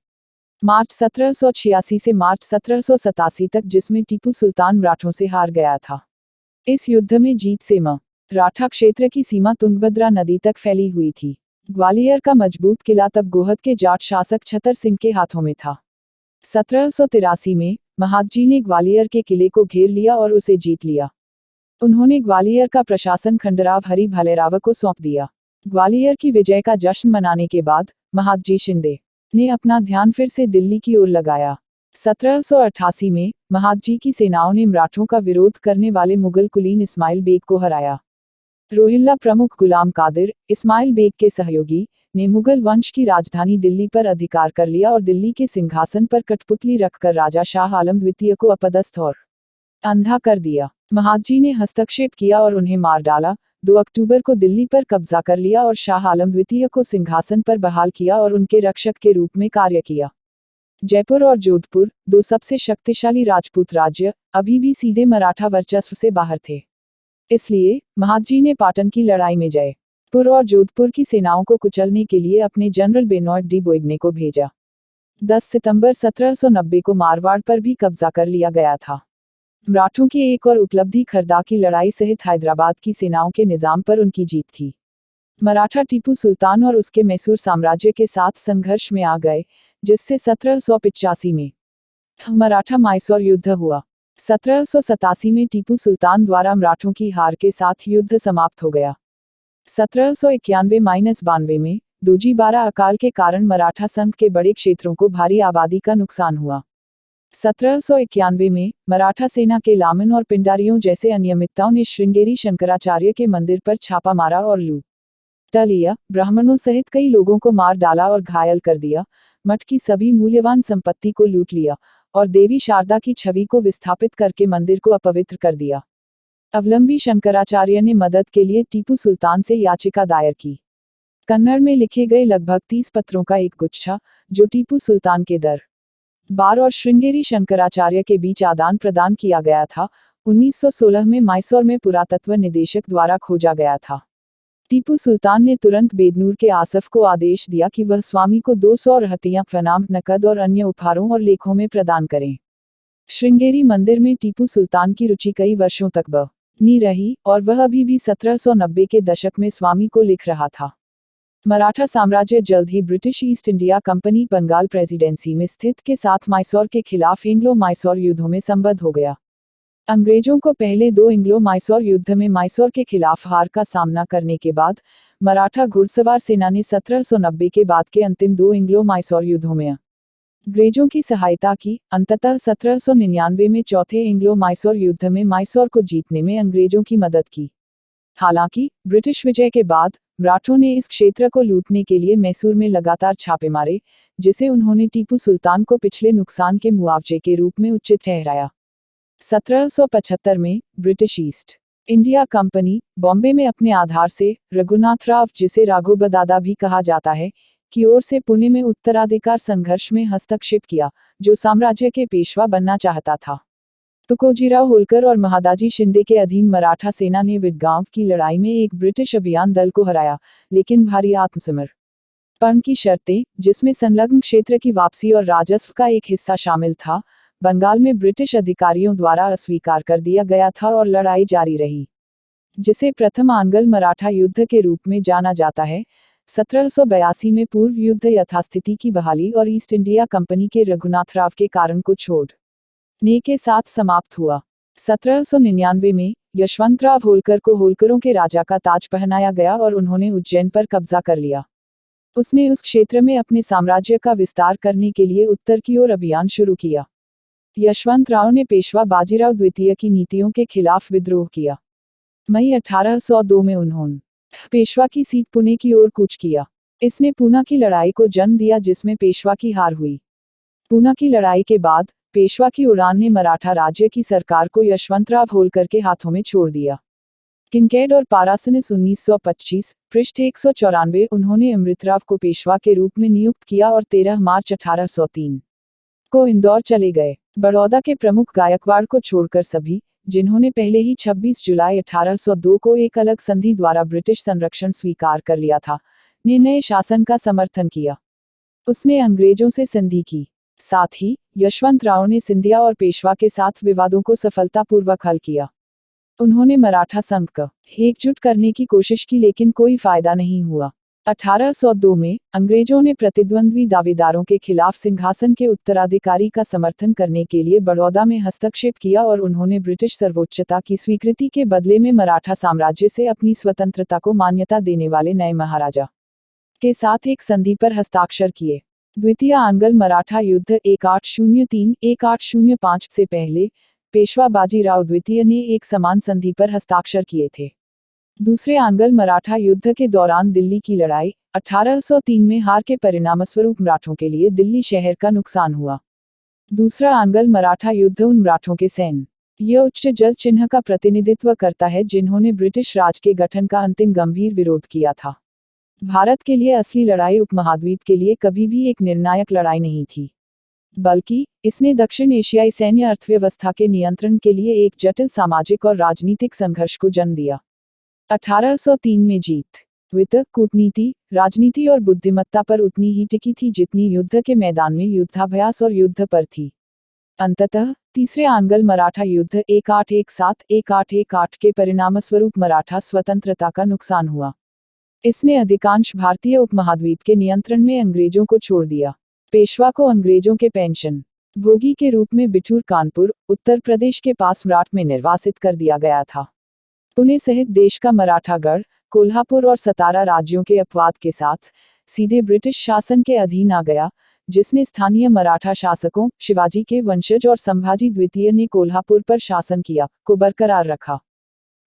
मार्च 1786 से मार्च 1787 तक, जिसमें टीपू सुल्तान मराठों से हार गया था। इस युद्ध में जीत से मराठा क्षेत्र की सीमा तुंगभद्रा नदी तक फैली हुई थी। ग्वालियर का मजबूत किला तब गोहद के जाट शासक छतर सिंह के हाथों में था। 1783 में महादजी ने ग्वालियर के किले को घेर लिया और उसे जीत लिया। उन्होंने ग्वालियर का प्रशासन खंडराव हरि भालेराव को सौंप दिया। ग्वालियर की विजय का जश्न मनाने के बाद महादजी शिंदे ने अपना ध्यान फिर से दिल्ली की ओर लगाया। 1788 में महादजी की सेनाओं ने मराठों का विरोध करने वाले मुगल कुलीन इस्माइल बेग को हराया। रोहिल्ला प्रमुख गुलाम कादिर, इस्माइल बेग के सहयोगी, ने मुगल वंश की राजधानी दिल्ली पर अधिकार कर लिया और दिल्ली के सिंहासन पर कठपुतली रखकर राजा शाह आलम द्वितीय को अपदस्थ और अंधा कर दिया। महादजी ने हस्तक्षेप किया और उन्हें मार डाला। 2 अक्टूबर को दिल्ली पर कब्जा कर लिया और शाह आलम द्वितीय को सिंहासन पर बहाल किया और उनके रक्षक के रूप में कार्य किया। जयपुर और जोधपुर, 2 सबसे शक्तिशाली राजपूत राज्य, अभी भी सीधे मराठा वर्चस्व से बाहर थे। इसलिए महादजी ने पाटन की लड़ाई में जयपुर और जोधपुर की सेनाओं को कुचलने के लिए अपने जनरल बेनॉइट डी बोइगने को भेजा। 10 सितंबर 1790 को मारवाड़ पर भी कब्जा कर लिया गया था। मराठों की एक और उपलब्धि खरदा की लड़ाई सहित हैदराबाद की सेनाओं के निजाम पर उनकी जीत थी। मराठा टीपू सुल्तान और उसके मैसूर साम्राज्य के साथ संघर्ष में आ गए, जिससे 1785 में मराठा मैसूर युद्ध हुआ। 1787 में टीपू सुल्तान द्वारा मराठों की हार के साथ युद्ध समाप्त हो गया। 1791-92 में दोजी-बारा अकाल के कारण मराठा संघ के बड़े क्षेत्रों को भारी आबादी का नुकसान हुआ। 1791 में मराठा सेना के लामन और पिंडारियों जैसे अनियमितताओं ने श्रृंगेरी शंकराचार्य के मंदिर पर छापा मारा और लूट लिया, ब्राह्मणों सहित कई लोगों को मार डाला और घायल कर दिया, मठ की सभी मूल्यवान संपत्ति को लूट लिया और देवी शारदा की छवि को विस्थापित करके मंदिर को अपवित्र कर दिया। अवलंबी शंकराचार्य ने मदद के लिए टीपू सुल्तान से याचिका दायर की। कन्नड़ में लिखे गए लगभग 30 पत्रों का एक गुच्छा, जो टीपू सुल्तान के दरबार और श्रृंगेरी शंकराचार्य के बीच आदान प्रदान किया गया था, 1916 में मैसूर में पुरातत्व निदेशक द्वारा खोजा गया था। टीपू सुल्तान ने तुरंत बेदनूर के आसफ को आदेश दिया कि वह स्वामी को 200 रहतियां, फनाम, नकद और अन्य उपहारों और लेखों में प्रदान करें। श्रृंगेरी मंदिर में टीपू सुल्तान की रुचि कई वर्षों तक बनी रही और वह अभी भी 1790 के दशक में स्वामी को लिख रहा था। मराठा साम्राज्य जल्द ही British East India company Bengal presidency में स्थित के साथ मैसूर के खिलाफ एंग्लो मैसूर युद्धों में संबद्ध हो गया। अंग्रेजों को पहले दो एंग्लो माइसोर युद्ध में माइसोर के खिलाफ हार का सामना करने के बाद मराठा घुड़सवार सेना ने 1790 के बाद के अंतिम दो एंग्लो माइसोर युद्धों में अंग्रेजों की सहायता की। अंततः 1799 में चौथे एंग्लो माइसोर युद्ध में माइसोर को जीतने में अंग्रेजों की मदद की। हालांकि ब्रिटिश विजय के बाद मराठों ने इस क्षेत्र को लूटने के लिए मैसूर में लगातार छापे मारे, जिसे उन्होंने टीपू सुल्तान को पिछले नुकसान के मुआवजे के रूप में उचित ठहराया। 1775 में British East India company Bombay में अपने आधार से रघुनाथराव, जिसे राघोबदादा भी कहा जाता है, की ओर से पुणे में उत्तराधिकार संघर्ष में हस्तक्षेप किया, जो साम्राज्य के पेशवा बनना चाहता था। तुकोजीराव होलकर और महादाजी शिंदे के अधीन मराठा सेना ने विटगांव की लड़ाई में एक ब्रिटिश अभियान दल को हराया, लेकिन भारी आत्मसमर्पण की शर्तें, जिसमें संलग्न क्षेत्र की वापसी और राजस्व का एक हिस्सा शामिल था, बंगाल में ब्रिटिश अधिकारियों द्वारा अस्वीकार कर दिया गया था और लड़ाई जारी रही, जिसे प्रथम आंग्ल मराठा युद्ध के रूप में जाना जाता है। 1782 में पूर्व युद्ध यथास्थिति की बहाली और ईस्ट इंडिया कंपनी के रघुनाथराव के कारण को छोड़ने के साथ समाप्त हुआ। 1799 में यशवंतराव होलकर को होलकरों के राजा का ताज पहनाया गया और उन्होंने उज्जैन पर कब्जा कर लिया। उसने उस क्षेत्र में अपने साम्राज्य का विस्तार करने के लिए उत्तर की ओर अभियान शुरू किया। यशवंतराव ने पेशवा बाजीराव द्वितीय की नीतियों के खिलाफ विद्रोह किया। मई 1802 में उन्होंने पेशवा की सीट पुणे की ओर कूच किया। इसने पूना की लड़ाई को जन्म दिया, जिसमें पेशवा की हार हुई। पूना की लड़ाई के बाद पेशवा की उड़ान ने मराठा राज्य की सरकार को यशवंतराव होलकर के हाथों में छोड़ दिया। किनकेड और पारासिनिस 1925, पृष्ठ 194। उन्होंने अमृतराव को पेशवा के रूप में नियुक्त किया और 13 मार्च 1803 को इंदौर चले गए। बड़ौदा के प्रमुख गायकवाड़ को छोड़कर सभी, जिन्होंने पहले ही 26 जुलाई 1802 को एक अलग संधि द्वारा ब्रिटिश संरक्षण स्वीकार कर लिया था, ने नए शासन का समर्थन किया। उसने अंग्रेजों से संधि की। साथ ही यशवंतराव ने सिंधिया और पेशवा के साथ विवादों को सफलतापूर्वक हल किया। उन्होंने मराठा संघ को एकजुट करने की कोशिश की, लेकिन कोई फायदा नहीं हुआ। 1802 में अंग्रेजों ने प्रतिद्वंद्वी दावेदारों के खिलाफ सिंहासन के उत्तराधिकारी का समर्थन करने के लिए बड़ौदा में हस्तक्षेप किया और उन्होंने ब्रिटिश सर्वोच्चता की स्वीकृति के बदले में मराठा साम्राज्य से अपनी स्वतंत्रता को मान्यता देने वाले नए महाराजा के साथ एक संधि पर हस्ताक्षर किए। द्वितीय आंग्ल मराठा युद्ध 1803-1805 से पहले पेशवा बाजीराव द्वितीय ने एक समान संधि पर हस्ताक्षर किए थे। दूसरे आंग्ल मराठा युद्ध के दौरान दिल्ली की लड़ाई 1803 में हार के परिणामस्वरूप मराठों के लिए दिल्ली शहर का नुकसान हुआ। दूसरा आंग्ल मराठा युद्ध उन मराठों के सैन्य उच्च जल चिन्ह का प्रतिनिधित्व करता है जिन्होंने ब्रिटिश राज के गठन का अंतिम गंभीर विरोध किया था। भारत के लिए असली लड़ाई उपमहाद्वीप के लिए कभी भी एक निर्णायक लड़ाई नहीं थी, बल्कि इसने दक्षिण एशियाई सैन्य अर्थव्यवस्था के नियंत्रण के लिए एक जटिल सामाजिक और राजनीतिक संघर्ष को जन्म दिया। 1803 में जीत वित्त, कूटनीति, राजनीति और बुद्धिमत्ता पर उतनी ही टिकी थी जितनी युद्ध के मैदान में युद्धाभ्यास और युद्ध पर थी। अंततः तीसरे आंग्ल मराठा युद्ध 1817-1818 के परिणामस्वरूप मराठा स्वतंत्रता का नुकसान हुआ। इसने अधिकांश भारतीय उपमहाद्वीप के नियंत्रण में अंग्रेजों को छोड़ दिया। पेशवा को अंग्रेजों के पेंशन भोगी के रूप में बिठूर कानपुर, उत्तर प्रदेश के पास मराठ में निर्वासित कर दिया गया था। पुणे सहित देश का मराठागढ़, कोल्हापुर और सतारा राज्यों के अपवाद के साथ सीधे ब्रिटिश शासन के अधीन आ गया, जिसने स्थानीय मराठा शासकों, शिवाजी के वंशज और संभाजी द्वितीय ने कोल्हापुर पर शासन किया, को बरकरार रखा।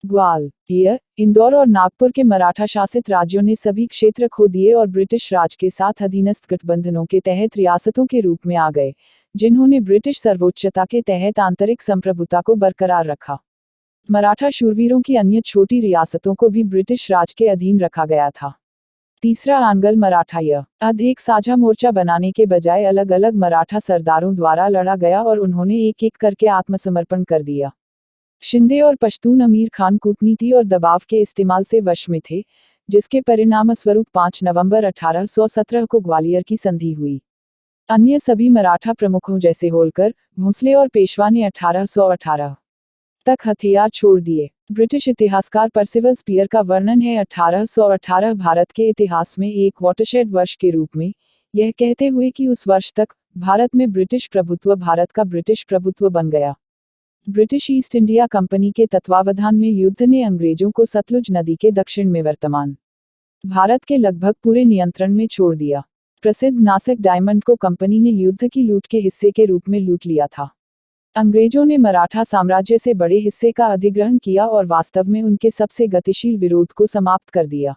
ग्वालियर, इंदौर और नागपुर के मराठा शासित राज्यों ने सभी क्षेत्र खो दिए और ब्रिटिश राज के साथ अधीनस्थ गठबंधनों के तहत रियासतों के रूप में आ गए, जिन्होंने ब्रिटिश सर्वोच्चता के तहत आंतरिक संप्रभुता को बरकरार रखा। मराठा शूरवीरों की अन्य छोटी रियासतों को भी ब्रिटिश राज के अधीन रखा गया था। तीसरा आंग्ल मराठा युद्ध एक साझा मोर्चा बनाने के बजाय अलग अलग मराठा सरदारों द्वारा लड़ा गया और उन्होंने एक एक करके आत्मसमर्पण कर दिया। शिंदे और पश्तून अमीर खान कूटनीति और दबाव के इस्तेमाल से वश में थे, जिसके परिणामस्वरूप 5 नवंबर 1817 को ग्वालियर की संधि हुई। अन्य सभी मराठा प्रमुखों जैसे होलकर, भोंसले और पेशवा ने 1818 तक हथियार छोड़ दिए। ब्रिटिश इतिहासकार परसिवल स्पीयर का वर्णन है 1818 भारत के इतिहास में एक वाटरशेड वर्ष के रूप में, यह कहते हुए कि उस वर्ष तक भारत में ब्रिटिश प्रभुत्व भारत का ब्रिटिश प्रभुत्व बन गया। ब्रिटिश ईस्ट इंडिया कंपनी के तत्वावधान में युद्ध ने अंग्रेजों को सतलुज नदी के दक्षिण में वर्तमान भारत के लगभग पूरे नियंत्रण में छोड़ दिया। प्रसिद्ध नासिक डायमंड को कंपनी ने युद्ध की लूट के हिस्से के रूप में लूट लिया था। अंग्रेजों ने मराठा साम्राज्य से बड़े हिस्से का अधिग्रहण किया और वास्तव में उनके सबसे गतिशील विरोध को समाप्त कर दिया।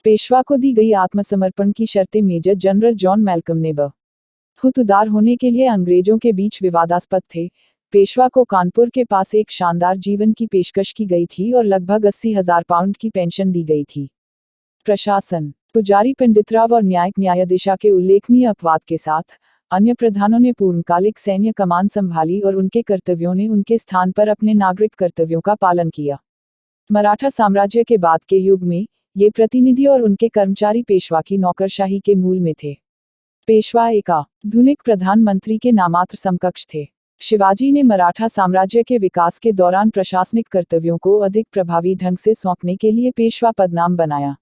पेशवा को दी गई आत्मसमर्पण की शर्तें मेजर जनरल जॉन मैल्कम ने बहुत उदार होने के लिए अंग्रेजों के बीच विवादास्पद थे। पेशवा को कानपुर के पास एक शानदार जीवन की पेशकश की गई थी और लगभग 80,000 पाउंड की पेंशन दी गई थी। प्रशासन, पुजारी पंडितराव और न्यायिक न्यायाधीशा के उल्लेखनीय अपवाद के साथ अन्य प्रधानों ने पूर्णकालिक सैन्य कमान संभाली और उनके कर्तव्यों ने उनके स्थान पर अपने नागरिक कर्तव्यों का पालन किया। मराठा साम्राज्य के बाद के युग में ये प्रतिनिधि और उनके कर्मचारी पेशवा की नौकरशाही के मूल में थे। पेशवा एक आधुनिक प्रधानमंत्री के नामात्र समकक्ष थे। शिवाजी ने मराठा साम्राज्य के विकास के दौरान प्रशासनिक कर्तव्यों को अधिक प्रभावी ढंग से सौंपने के लिए पेशवा पदनाम बनाया।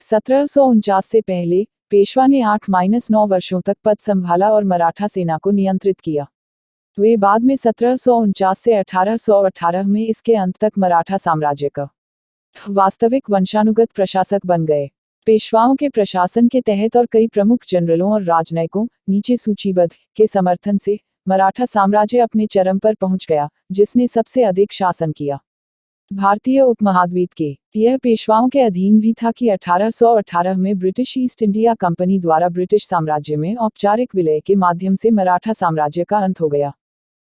1749 से पहले पेशवा ने 8-9 वर्षों तक पद संभाला और मराठा सेना को नियंत्रित किया। वे बाद में 1749 से 1818 में इसके अंत तक मराठा साम्राज्य का वास्तविक वंशानुगत प्रशासक बन गए। पेशवाओं के प्रशासन के तहत और कई प्रमुख जनरलों और राजनयिकों नीचे सूचीबद्ध के समर्थन से मराठा साम्राज्य अपने चरम पर पहुंच गया, जिसने सबसे अधिक शासन किया। भारतीय उपमहाद्वीप के यह पेशवाओं के अधीन भी था कि 1818 में ब्रिटिश ईस्ट इंडिया कंपनी द्वारा ब्रिटिश साम्राज्य में औपचारिक विलय के माध्यम से मराठा साम्राज्य का अंत हो गया।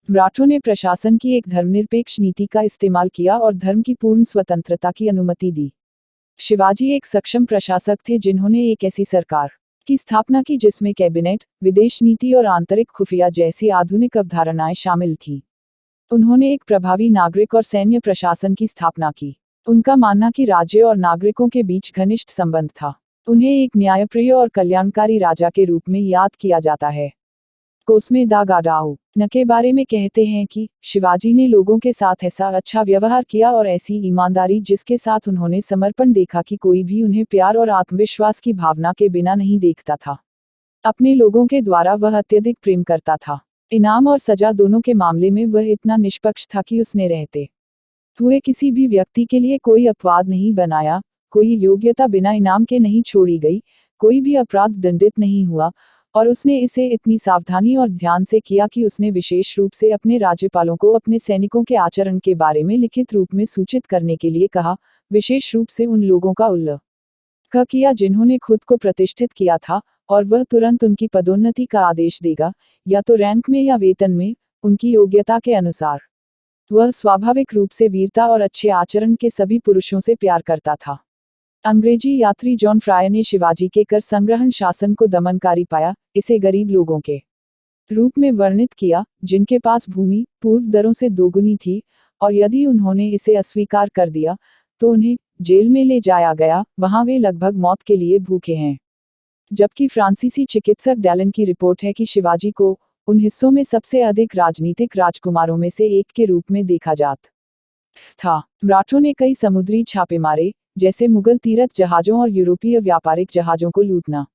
मराठों ने प्रशासन की एक धर्मनिरपेक्ष नीति का इस्तेमाल किया और धर्म की पूर्ण स्वतंत्रता की अनुमति दी। शिवाजी एक सक्षम प्रशासक थे जिन्होंने एक ऐसी सरकार की स्थापना की जिसमें कैबिनेट, विदेश नीति और आंतरिक खुफिया जैसी आधुनिक अवधारणाएं शामिल थीं। उन्होंने एक प्रभावी नागरिक और सैन्य प्रशासन की स्थापना की। उनका मानना कि राज्य और नागरिकों के बीच घनिष्ठ संबंध था। उन्हें एक न्यायप्रिय और कल्याणकारी राजा के रूप में याद किया जाता है। कोस्मे दा गाडाऊ न के बारे में कहते हैं कि शिवाजी ने लोगों के साथ ऐसा अच्छा व्यवहार किया और ऐसी ईमानदारी जिसके साथ उन्होंने समर्पण देखा कि कोई भी उन्हें प्यार और आत्मविश्वास की भावना के बिना नहीं देखता था। अपने लोगों के द्वारा वह अत्यधिक प्रेम करता था। इनाम और सजा दोनों के मामले में वह इतना निष्पक्ष था कि उसने रहते हुए किसी भी व्यक्ति के लिए कोई अपवाद नहीं बनाया। कोई योग्यता बिना इनाम के नहीं छोड़ी गई, कोई भी अपराध दंडित नहीं हुआ, और उसने इसे इतनी सावधानी और ध्यान से किया कि उसने विशेष रूप से अपने राज्यपालों को अपने सैनिकों के आचरण के बारे में लिखित रूप में सूचित करने के लिए कहा, विशेष रूप से उन लोगों का उल्लेख किया जिन्होंने खुद को प्रतिष्ठित किया था, और वह तुरंत उनकी पदोन्नति का आदेश देगा, या तो रैंक में या वेतन में, उनकी योग्यता के अनुसार। वह स्वाभाविक रूप से वीरता और अच्छे आचरण के सभी पुरुषों से प्यार करता था। अंग्रेजी यात्री जॉन फ्राय ने शिवाजी के कर संग्रहण शासन को दमनकारी पाया, इसे गरीब लोगों के रूप में वर्णित किया, जिनके पास भूमि पूर्व दरों से दोगुनी थी, और यदि उन्होंने इसे अस्वीकार कर दिया तो उन्हें जेल में ले जाया गया, वहां वे लगभग मौत के लिए भूखे हैं। जबकि फ्रांसीसी चिकित्सक डैलन की रिपोर्ट है कि शिवाजी को उन हिस्सों में सबसे अधिक राजनीतिक राजकुमारों में से एक के रूप में देखा जाता था। मराठों ने कई समुद्री छापे मारे, जैसे मुगल तीरथ जहाजों और यूरोपीय व्यापारिक जहाजों को लूटना।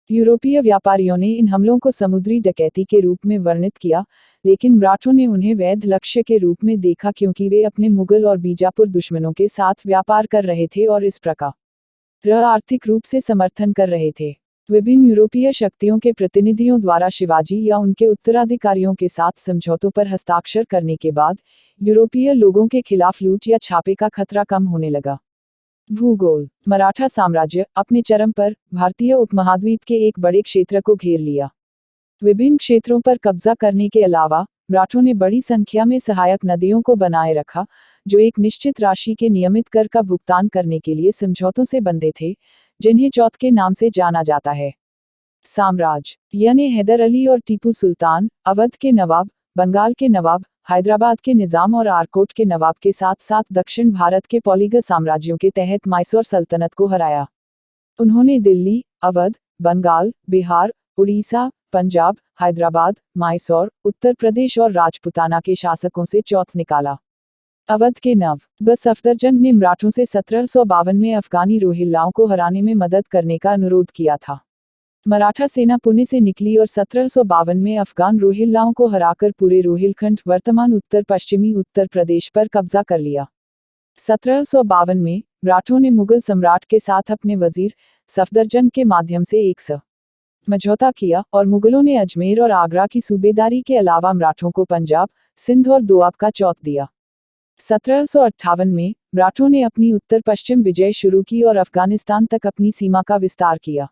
यूरोपीय व्यापारियों ने इन हमलों को समुद्री डकैती के रूप में वर्णित किया, लेकिन मराठों ने उन्हें वैध लक्ष्य के रूप में देखा क्योंकि वे अपने मुगल और बीजापुर दुश्मनों के साथ व्यापार कर रहे थे और इस प्रकार आर्थिक रूप से समर्थन कर रहे थे। विभिन्न यूरोपीय शक्तियों के प्रतिनिधियों द्वारा शिवाजी या उनके उत्तराधिकारियों के साथ समझौतों पर हस्ताक्षर करने के बाद यूरोपीय लोगों के खिलाफ लूट या छापे का खतरा कम होने लगा। भूगोल। मराठा साम्राज्य अपने चरम पर भारतीय उपमहाद्वीप के एक बड़े क्षेत्र को घेर लिया। विभिन्न क्षेत्रों पर कब्जा करने के अलावा मराठों ने बड़ी संख्या में सहायक नदियों को बनाए रखा, जो एक निश्चित राशि के नियमित कर का भुगतान करने के लिए समझौतों से बंधे थे, जिन्हें चौथ के नाम से जाना जाता है। साम्राज्य यानी हैदर अली और टीपू सुल्तान, अवध के नवाब, बंगाल के नवाब, हैदराबाद के निजाम और आरकोट के नवाब के साथ साथ दक्षिण भारत के पॉलीगढ़ साम्राज्यों के तहत मैसूर सल्तनत को हराया। उन्होंने दिल्ली, अवध, बंगाल, बिहार, उड़ीसा, पंजाब, हैदराबाद, मैसूर, उत्तर प्रदेश और राजपुताना के शासकों से चौथ निकाला। अवध के नवाब सफदरजंग ने मराठों से 1752 में अफगानी रोहिल्लाओं को हराने में मदद करने का अनुरोध किया था। मराठा सेना पुणे से निकली और 1752 में अफगान रोहिल्लाओं को हराकर पूरे रोहिलखंड वर्तमान उत्तर पश्चिमी उत्तर प्रदेश पर कब्जा कर लिया। 1752 में मराठों ने मुगल सम्राट के साथ अपने वजीर सफदरजंग के माध्यम से एक समझौता किया और मुगलों ने अजमेर और आगरा की सूबेदारी के अलावा मराठों को पंजाब, सिंध और दोआब का चौथ दिया। 1758 में मराठों ने अपनी उत्तर पश्चिम विजय शुरू की और अफगानिस्तान तक अपनी सीमा का विस्तार किया।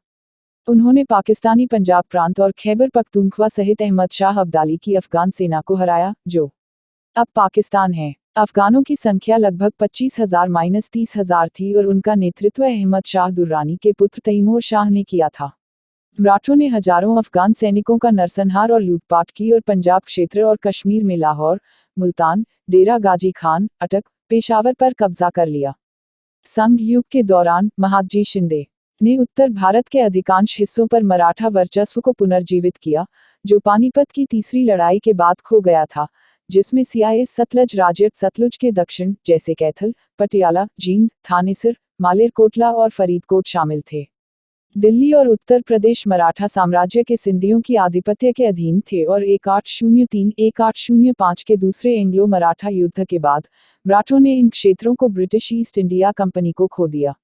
उन्होंने पाकिस्तानी पंजाब प्रांत और खैबर पख्तूनख्वा सहित अहमद शाह अब्दाली की अफगान सेना को हराया, जो अब पाकिस्तान है। अफगानों की संख्या लगभग 25,000-30,000 थी और उनका नेतृत्व अहमद शाह दुर्रानी के पुत्र तैमूर शाह ने किया था। मराठों ने हजारों अफगान सैनिकों का नरसंहार और लूटपाट की और पंजाब क्षेत्र और कश्मीर में लाहौर, मुल्तान, डेरा गाजी खान, अटक, पेशावर पर कब्जा कर लिया। संघ युग के दौरान महादजी शिंदे ने उत्तर भारत के अधिकांश हिस्सों पर मराठा वर्चस्व को पुनर्जीवित किया, जो पानीपत की तीसरी लड़ाई के बाद खो गया था, जिसमें सियाएस सतलज राज्य सतलुज के दक्षिण जैसे कैथल, पटियाला, जींद, थानेसर, मालेरकोटला और फरीदकोट शामिल थे। दिल्ली और उत्तर प्रदेश मराठा साम्राज्य के सिंधियों की आधिपत्य के अधीन थे और 1803-1805 के दूसरे एंग्लो मराठा युद्ध के बाद मराठों ने इन क्षेत्रों को ब्रिटिश ईस्ट इंडिया कंपनी को खो दिया।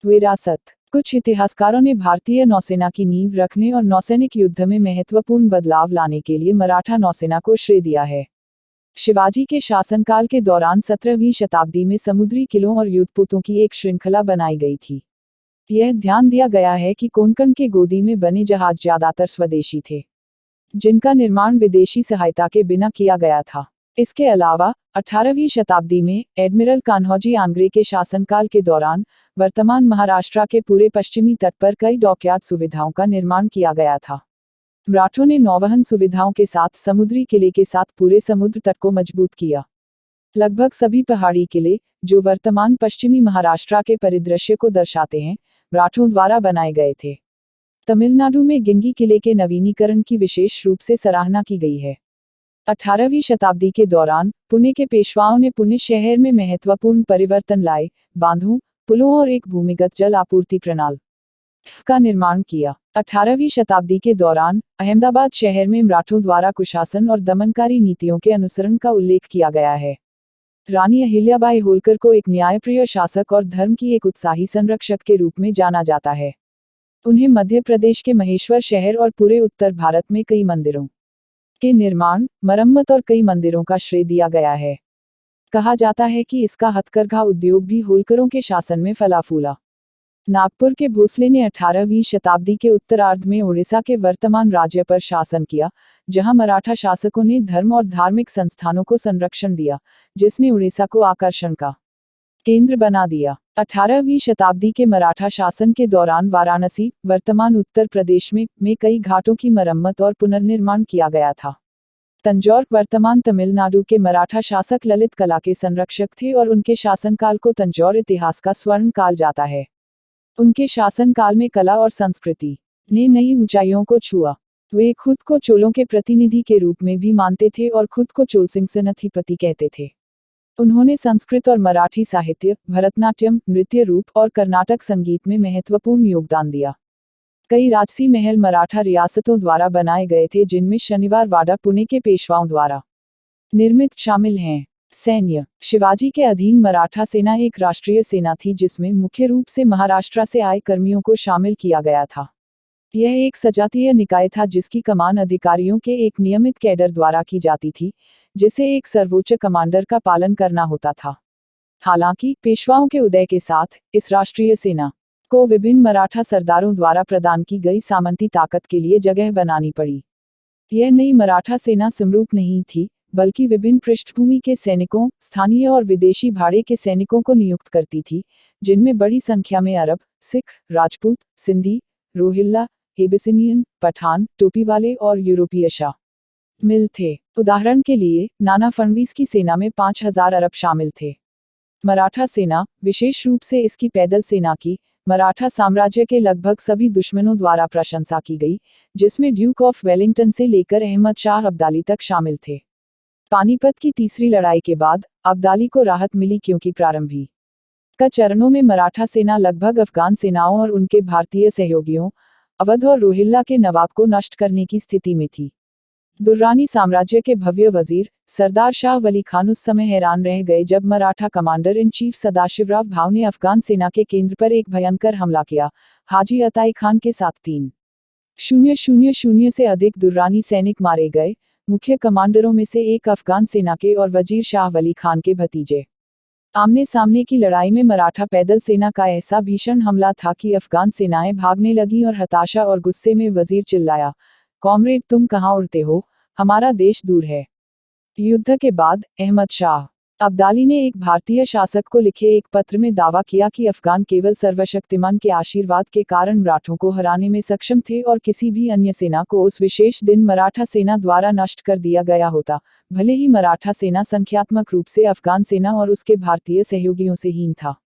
विरासत। कुछ इतिहासकारों ने भारतीय नौसेना की नींव रखने और नौसैनिक युद्ध में महत्वपूर्ण बदलाव लाने के लिए मराठा नौसेना को श्रेय दिया है। शिवाजी के शासनकाल के दौरान 17वीं शताब्दी में समुद्री किलों और युद्धपोतों की एक श्रृंखला बनाई गई थी। यह ध्यान दिया गया है कि कोंकण के गोदी में बने जहाज ज्यादातर स्वदेशी थे, जिनका निर्माण विदेशी सहायता के बिना किया गया था। इसके अलावा 18वीं शताब्दी में एडमिरल कान्होजी आंग्रे के शासनकाल के दौरान वर्तमान महाराष्ट्र के पूरे पश्चिमी तट पर कई डॉकयार्ड सुविधाओं का निर्माण किया गया था। मराठों ने नौवहन सुविधाओं के साथ समुद्री किले के साथ पूरे समुद्र तट को मजबूत किया। लगभग सभी पहाड़ी किले, जो वर्तमान पश्चिमी महाराष्ट्र के परिदृश्य को दर्शाते हैं, मराठों द्वारा बनाए गए थे। तमिलनाडु में गिंगी किले के नवीनीकरण की विशेष रूप से सराहना की गई है। 18वीं शताब्दी के दौरान पुणे के पेशवाओं ने पुणे शहर में महत्वपूर्ण परिवर्तन लाए, बांधों, पुलों और एक भूमिगत जल आपूर्ति प्रणाली का निर्माण किया। 18वीं शताब्दी के दौरान अहमदाबाद शहर में मराठों द्वारा कुशासन और दमनकारी नीतियों के अनुसरण का उल्लेख किया गया है। रानी अहिल्याबाई होलकर को एक न्यायप्रिय शासक और धर्म की एक उत्साही संरक्षक के रूप में जाना जाता है। उन्हें मध्य प्रदेश के महेश्वर शहर और पूरे उत्तर भारत में कई मंदिरों के निर्माण, मरम्मत और कई मंदिरों का श्रेय दिया गया है। कहा जाता है कि इसका हथकरघा उद्योग भी होलकरों के शासन में फला फूला। नागपुर के भोसले ने 18वीं शताब्दी के उत्तरार्ध में उड़ीसा के वर्तमान राज्य पर शासन किया, जहां मराठा शासकों ने धर्म और धार्मिक संस्थानों को संरक्षण दिया, जिसने उड़ीसा को आकर्षण का केंद्र बना दिया। 18वीं शताब्दी के मराठा शासन के दौरान वाराणसी, वर्तमान उत्तर प्रदेश में कई घाटों की मरम्मत और पुनर्निर्माण किया गया था। तंजौर, वर्तमान तमिलनाडु के मराठा शासक ललित कला के संरक्षक थे और उनके शासनकाल को तंजौर इतिहास का स्वर्ण काल जाता है। उनके शासनकाल में कला और संस्कृति ने नई ऊंचाइयों को छुआ। वे खुद को चोलों के प्रतिनिधि के रूप में भी मानते थे और खुद को चोलसिंहासनाधिपति कहते थे। उन्होंने संस्कृत और मराठी साहित्य, भरतनाट्यम, नृत्य रूप और कर्नाटक संगीत में महत्वपूर्ण योगदान दिया। कई राजसी महल मराठा रियासतों द्वारा बनाए गए थे, जिनमें शनिवार वाड़ा पुणे के पेशवाओं द्वारा निर्मित शामिल हैं। सैन्य। शिवाजी के अधीन मराठा सेना एक राष्ट्रीय सेना थी, जिसमें मुख्य रूप से महाराष्ट्र से आए कर्मियों को शामिल किया गया था। यह एक सजातीय निकाय था जिसकी कमान अधिकारियों के एक नियमित कैडर द्वारा की जाती थी, जिसे एक सर्वोच्च कमांडर का पालन करना होता था। हालांकि पेशवाओं के उदय के साथ इस राष्ट्रीय सेना को विभिन्न मराठा सरदारों द्वारा प्रदान की गई सामंती ताकत के लिए जगह बनानी पड़ी। यह नई मराठा सेना समरूप नहीं थी, बल्कि विभिन्न पृष्ठभूमि के सैनिकों, स्थानीय और विदेशी भाड़े के सैनिकों को नियुक्त करती थी, जिनमें बड़ी संख्या में अरब, सिख, राजपूत, सिंधी, रोहिल्ला, एबिसिनियन, पठान, टोपीवाले और यूरोपीय शामिल थे। उदाहरण के लिए, नाना फडणवीस की सेना में 5000 अरब शामिल थे। मराठा सेना, विशेष रूप से इसकी पैदल सेना की, मराठा साम्राज्य के लगभग सभी दुश्मनों द्वारा प्रशंसा की गई, जिसमें ड्यूक ऑफ वेलिंगटन से लेकर अहमद शाह अब्दाली तक शामिल थे। पानीपत की तीसरी लड़ाई के बाद अब्दाली को राहत मिली क्योंकि प्रारंभिक चरणों में मराठा सेना लगभग अफगान सेनाओं और उनके भारतीय सहयोगियों, अवध और रोहिल्ला के नवाब को नष्ट करने की स्थिति में थी। दुर्रानी साम्राज्य के भव्य वजीर सरदार शाह वली खान उस समय हैरान रह गए जब Maratha commander in chief Sadashivrao भाव ने अफगान सेना के केंद्र पर एक भयंकर हमला किया। हाजी अताई खान के साथ 3,000 से अधिक दुर्रानी सैनिक मारे गए। मुख्य कमांडरों में से एक अफगान सेना के और वजीर शाह वली खान के भतीजे। आमने सामने की लड़ाई में मराठा पैदल सेना का ऐसा भीषण हमला था कि अफगान सेनाएं भागने लगीं और हताशा और गुस्से में वजीर चिल्लाया, कॉमरेड तुम कहाँ उड़ते हो, हमारा देश दूर है। युद्ध के बाद अहमद शाह अब्दाली ने एक भारतीय शासक को लिखे एक पत्र में दावा किया कि अफगान केवल सर्वशक्तिमान के आशीर्वाद के कारण मराठों को हराने में सक्षम थे और किसी भी अन्य सेना को उस विशेष दिन मराठा सेना द्वारा नष्ट कर दिया गया होता, भले ही मराठा सेना संख्यात्मक रूप से अफगान सेना और उसके भारतीय सहयोगियों से हीन था।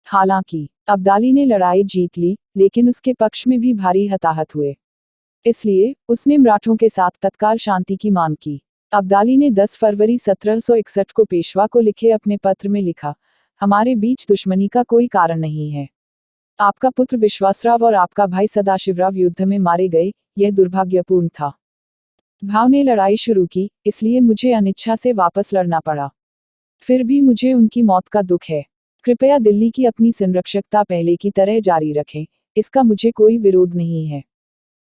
हालांकि अब्दाली ने लड़ाई जीत ली, लेकिन उसके पक्ष में भी भारी हताहत हुए। इसलिए उसने मराठों के साथ तत्काल शांति की मांग की। अब्दाली ने 10 फरवरी 1761 को पेशवा को लिखे अपने पत्र में लिखा, हमारे बीच दुश्मनी का कोई कारण नहीं है। आपका पुत्र विश्वासराव और आपका भाई सदाशिवराव युद्ध में मारे गए, यह दुर्भाग्यपूर्ण था। भाव ने लड़ाई शुरू की, इसलिए मुझे अनिच्छा से वापस लड़ना पड़ा। फिर भी मुझे उनकी मौत का दुख है। कृपया दिल्ली की अपनी संरक्षकता पहले की तरह जारी रखें, इसका मुझे कोई विरोध नहीं है।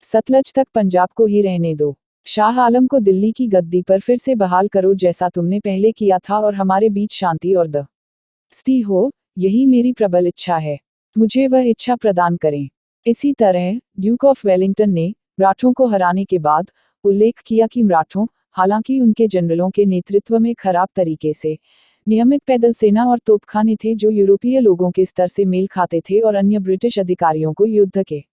सतलज तक पंजाब को ही रहने दो। शाह आलम को दिल्ली की गद्दी पर फिर से बहाल करो जैसा तुमने पहले किया था और हमारे बीच शांति और दोस्ती हो, यही मेरी प्रबल इच्छा है। मुझे वह इच्छा प्रदान करें। इसी तरह ड्यूक ऑफ वेलिंगटन ने मराठों को हराने के बाद उल्लेख किया कि मराठों, हालांकि उनके जनरलों के नेतृत्व में खराब तरीके से नियमित पैदल सेना और तोपखाने थे जो यूरोपीय लोगों के स्तर से मेल खाते थे और अन्य ब्रिटिश अधिकारियों को युद्ध के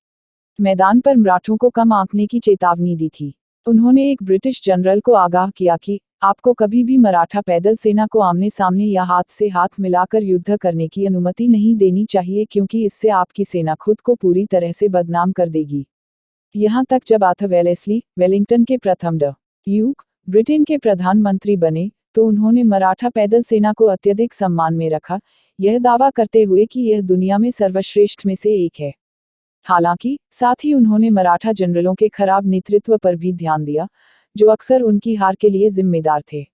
मैदान पर मराठों को कम आंकने की चेतावनी दी थी। उन्होंने एक ब्रिटिश जनरल को आगाह किया कि आपको कभी भी मराठा पैदल सेना को आमने सामने या हाथ से हाथ मिलाकर युद्ध करने की अनुमति नहीं देनी चाहिए, क्योंकि इससे आपकी सेना खुद को पूरी तरह से बदनाम कर देगी। यहाँ तक जब आर्थर वेलेस्ली वेलिंगटन के प्रथम ड्यूक ब्रिटेन के प्रधानमंत्री बने तो उन्होंने मराठा पैदल सेना को अत्यधिक सम्मान में रखा, यह दावा करते हुए कि यह दुनिया में सर्वश्रेष्ठ में से एक है। हालांकि साथ ही उन्होंने मराठा जनरलों के खराब नेतृत्व पर भी ध्यान दिया, जो अक्सर उनकी हार के लिए जिम्मेदार थे।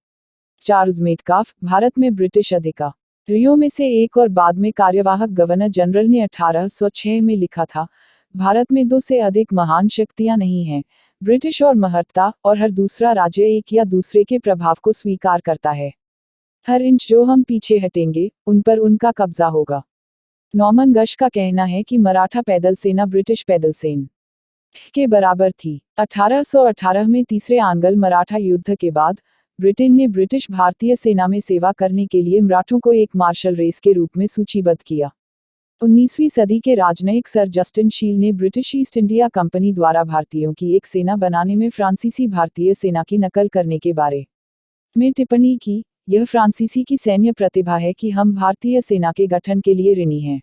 चार्ल्स मेटकाफ भारत में ब्रिटिश अधिकारियों में से एक और बाद में कार्यवाहक गवर्नर जनरल ने 1806 में लिखा था, भारत में 2 से अधिक महान शक्तियां नहीं हैं, ब्रिटिश और महत्ता, और हर दूसरा राज्य एक या दूसरे के प्रभाव को स्वीकार करता है। हर इंच जो हम पीछे हटेंगे उन पर उनका कब्जा होगा। नॉर्मन गश का कहना है कि मराठा पैदल सेना ब्रिटिश पैदल सेना के बराबर थी। 1818 में तीसरे आंग्ल मराठा युद्ध के बाद ब्रिटेन ने ब्रिटिश भारतीय सेना में सेवा करने के लिए मराठों को एक मार्शल रेस के रूप में सूचीबद्ध किया। 19वीं सदी के राजनयिक सर जस्टिन शील ने ब्रिटिश ईस्ट इंडिया कंपनी द्वारा भारतीयों की एक सेना बनाने में फ्रांसीसी भारतीय सेना की नकल करने के बारे में टिप्पणी की, यह फ्रांसीसी की सैन्य प्रतिभा है कि हम भारतीय सेना के गठन के लिए ऋणी हैं।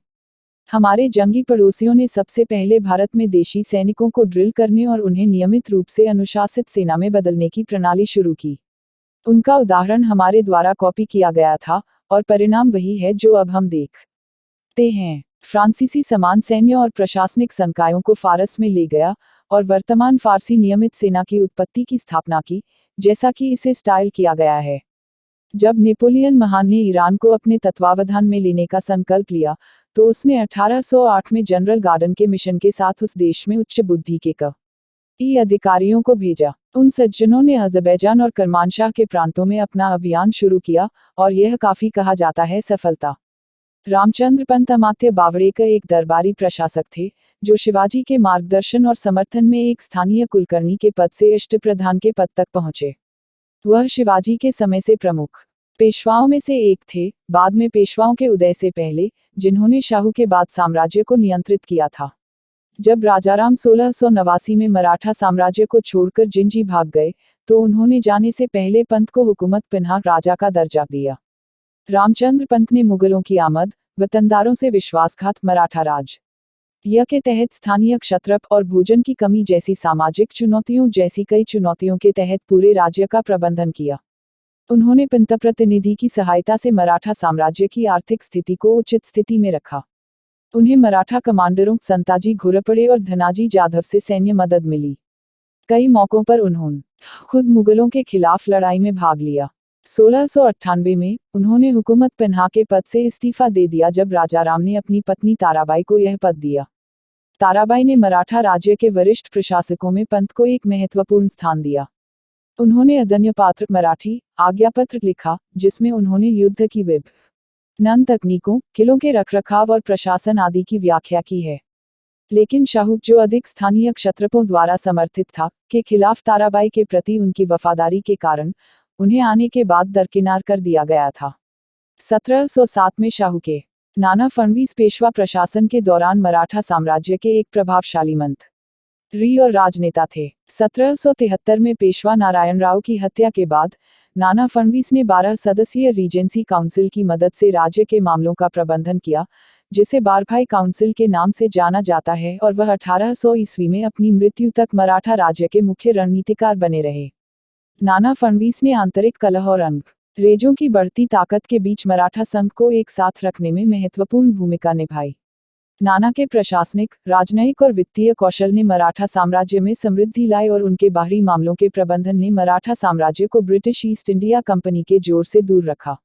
हमारे जंगी पड़ोसियों ने सबसे पहले भारत में देशी सैनिकों को ड्रिल करने और उन्हें नियमित रूप से अनुशासित सेना में बदलने की प्रणाली शुरू की। उनका उदाहरण हमारे द्वारा कॉपी किया गया था और परिणाम वही है जो अब हम देखते हैं। फ्रांसीसी समान सैन्य और प्रशासनिक संकायों को फारस में ले गया और वर्तमान फारसी नियमित सेना की उत्पत्ति की स्थापना की, जैसा कि इसे स्टाइल किया गया है। जब नेपोलियन महान ने ईरान को अपने तत्वावधान में लेने का संकल्प लिया तो उसने 1808 में जनरल गार्डन के मिशन के साथ उस देश में उच्च बुद्धि के कई अधिकारियों को भेजा। उन सज्जनों ने अज़रबैजान और करमानशाह के प्रांतों में अपना अभियान शुरू किया और यह काफी कहा जाता है सफलता। रामचंद्र पंत अमात्य बावड़ेकर एक दरबारी प्रशासक थे जो शिवाजी के मार्गदर्शन और समर्थन में एक स्थानीय कुलकर्णी के पद से अष्टप्रधान के पद तक पहुंचे। वह शिवाजी के समय से प्रमुख पेशवाओं में से एक थे, बाद में पेशवाओं के उदय से पहले, जिन्होंने शाहू के बाद साम्राज्य को नियंत्रित किया था। जब राजाराम 1689 में मराठा साम्राज्य को छोड़कर जिंजी भाग गए तो उन्होंने जाने से पहले पंत को हुकूमत पिन्हा राजा का दर्जा दिया। रामचंद्र पंत ने मुगलों की आमद, वतनदारों से विश्वासघात, मराठा राज यह के तहत स्थानीय क्षत्रप और भोजन की कमी जैसी सामाजिक चुनौतियों जैसी कई चुनौतियों के तहत पूरे राज्य का प्रबंधन किया। उन्होंने पंत प्रतिनिधि की सहायता से मराठा साम्राज्य की आर्थिक स्थिति को उचित स्थिति में रखा। उन्हें मराठा कमांडरों संताजी घोरपड़े और धनाजी जाधव से सैन्य मदद मिली। कई मौकों पर उन्होंने खुद मुगलों के खिलाफ लड़ाई में भाग लिया। 1698 में उन्होंने हुकूमत पन्हा के पद से इस्तीफा दे दिया जब राजाराम ने अपनी पत्नी ताराबाई को यह पद दिया। ताराबाई ने मराठा राज्य के वरिष्ठ प्रशासकों में पंत को एक महत्वपूर्ण स्थान दिया। उन्होंने अदन्यपात्र मराठी आज्ञापत्र लिखा, जिसमें उन्होंने युद्ध की विभिन्न तकनीकों, किलों के रखरखाव और प्रशासन आदि की व्याख्या की है। लेकिन शाहू, जो अधिक स्थानीय क्षत्रपों द्वारा समर्थित था, के खिलाफ ताराबाई के प्रति उनकी वफादारी के कारण उन्हें आने के बाद दरकिनार कर दिया गया था। 1707 में शाहू के नाना फडणवीस पेशवा प्रशासन के दौरान मराठा साम्राज्य के एक प्रभावशाली मंत्री और राजनेता थे। 1773 में पेशवा नारायणराव की हत्या के बाद नाना फडणवीस ने 12 सदस्यीय रीजेंसी काउंसिल की मदद से राज्य के मामलों का प्रबंधन किया, जिसे बारभाई काउंसिल के नाम से जाना जाता है, और वह 1800 ईस्वी में अपनी मृत्यु तक मराठा राज्य के मुख्य रणनीतिकार बने रहे। नाना फडणवीस ने आंतरिक कलह और अंग्रेजों की बढ़ती ताकत के बीच मराठा संघ को एक साथ रखने में महत्वपूर्ण भूमिका निभाई। नाना के प्रशासनिक, राजनयिक और वित्तीय कौशल ने मराठा साम्राज्य में समृद्धि लाई और उनके बाहरी मामलों के प्रबंधन ने मराठा साम्राज्य को ब्रिटिश ईस्ट इंडिया कंपनी के जोर से दूर रखा।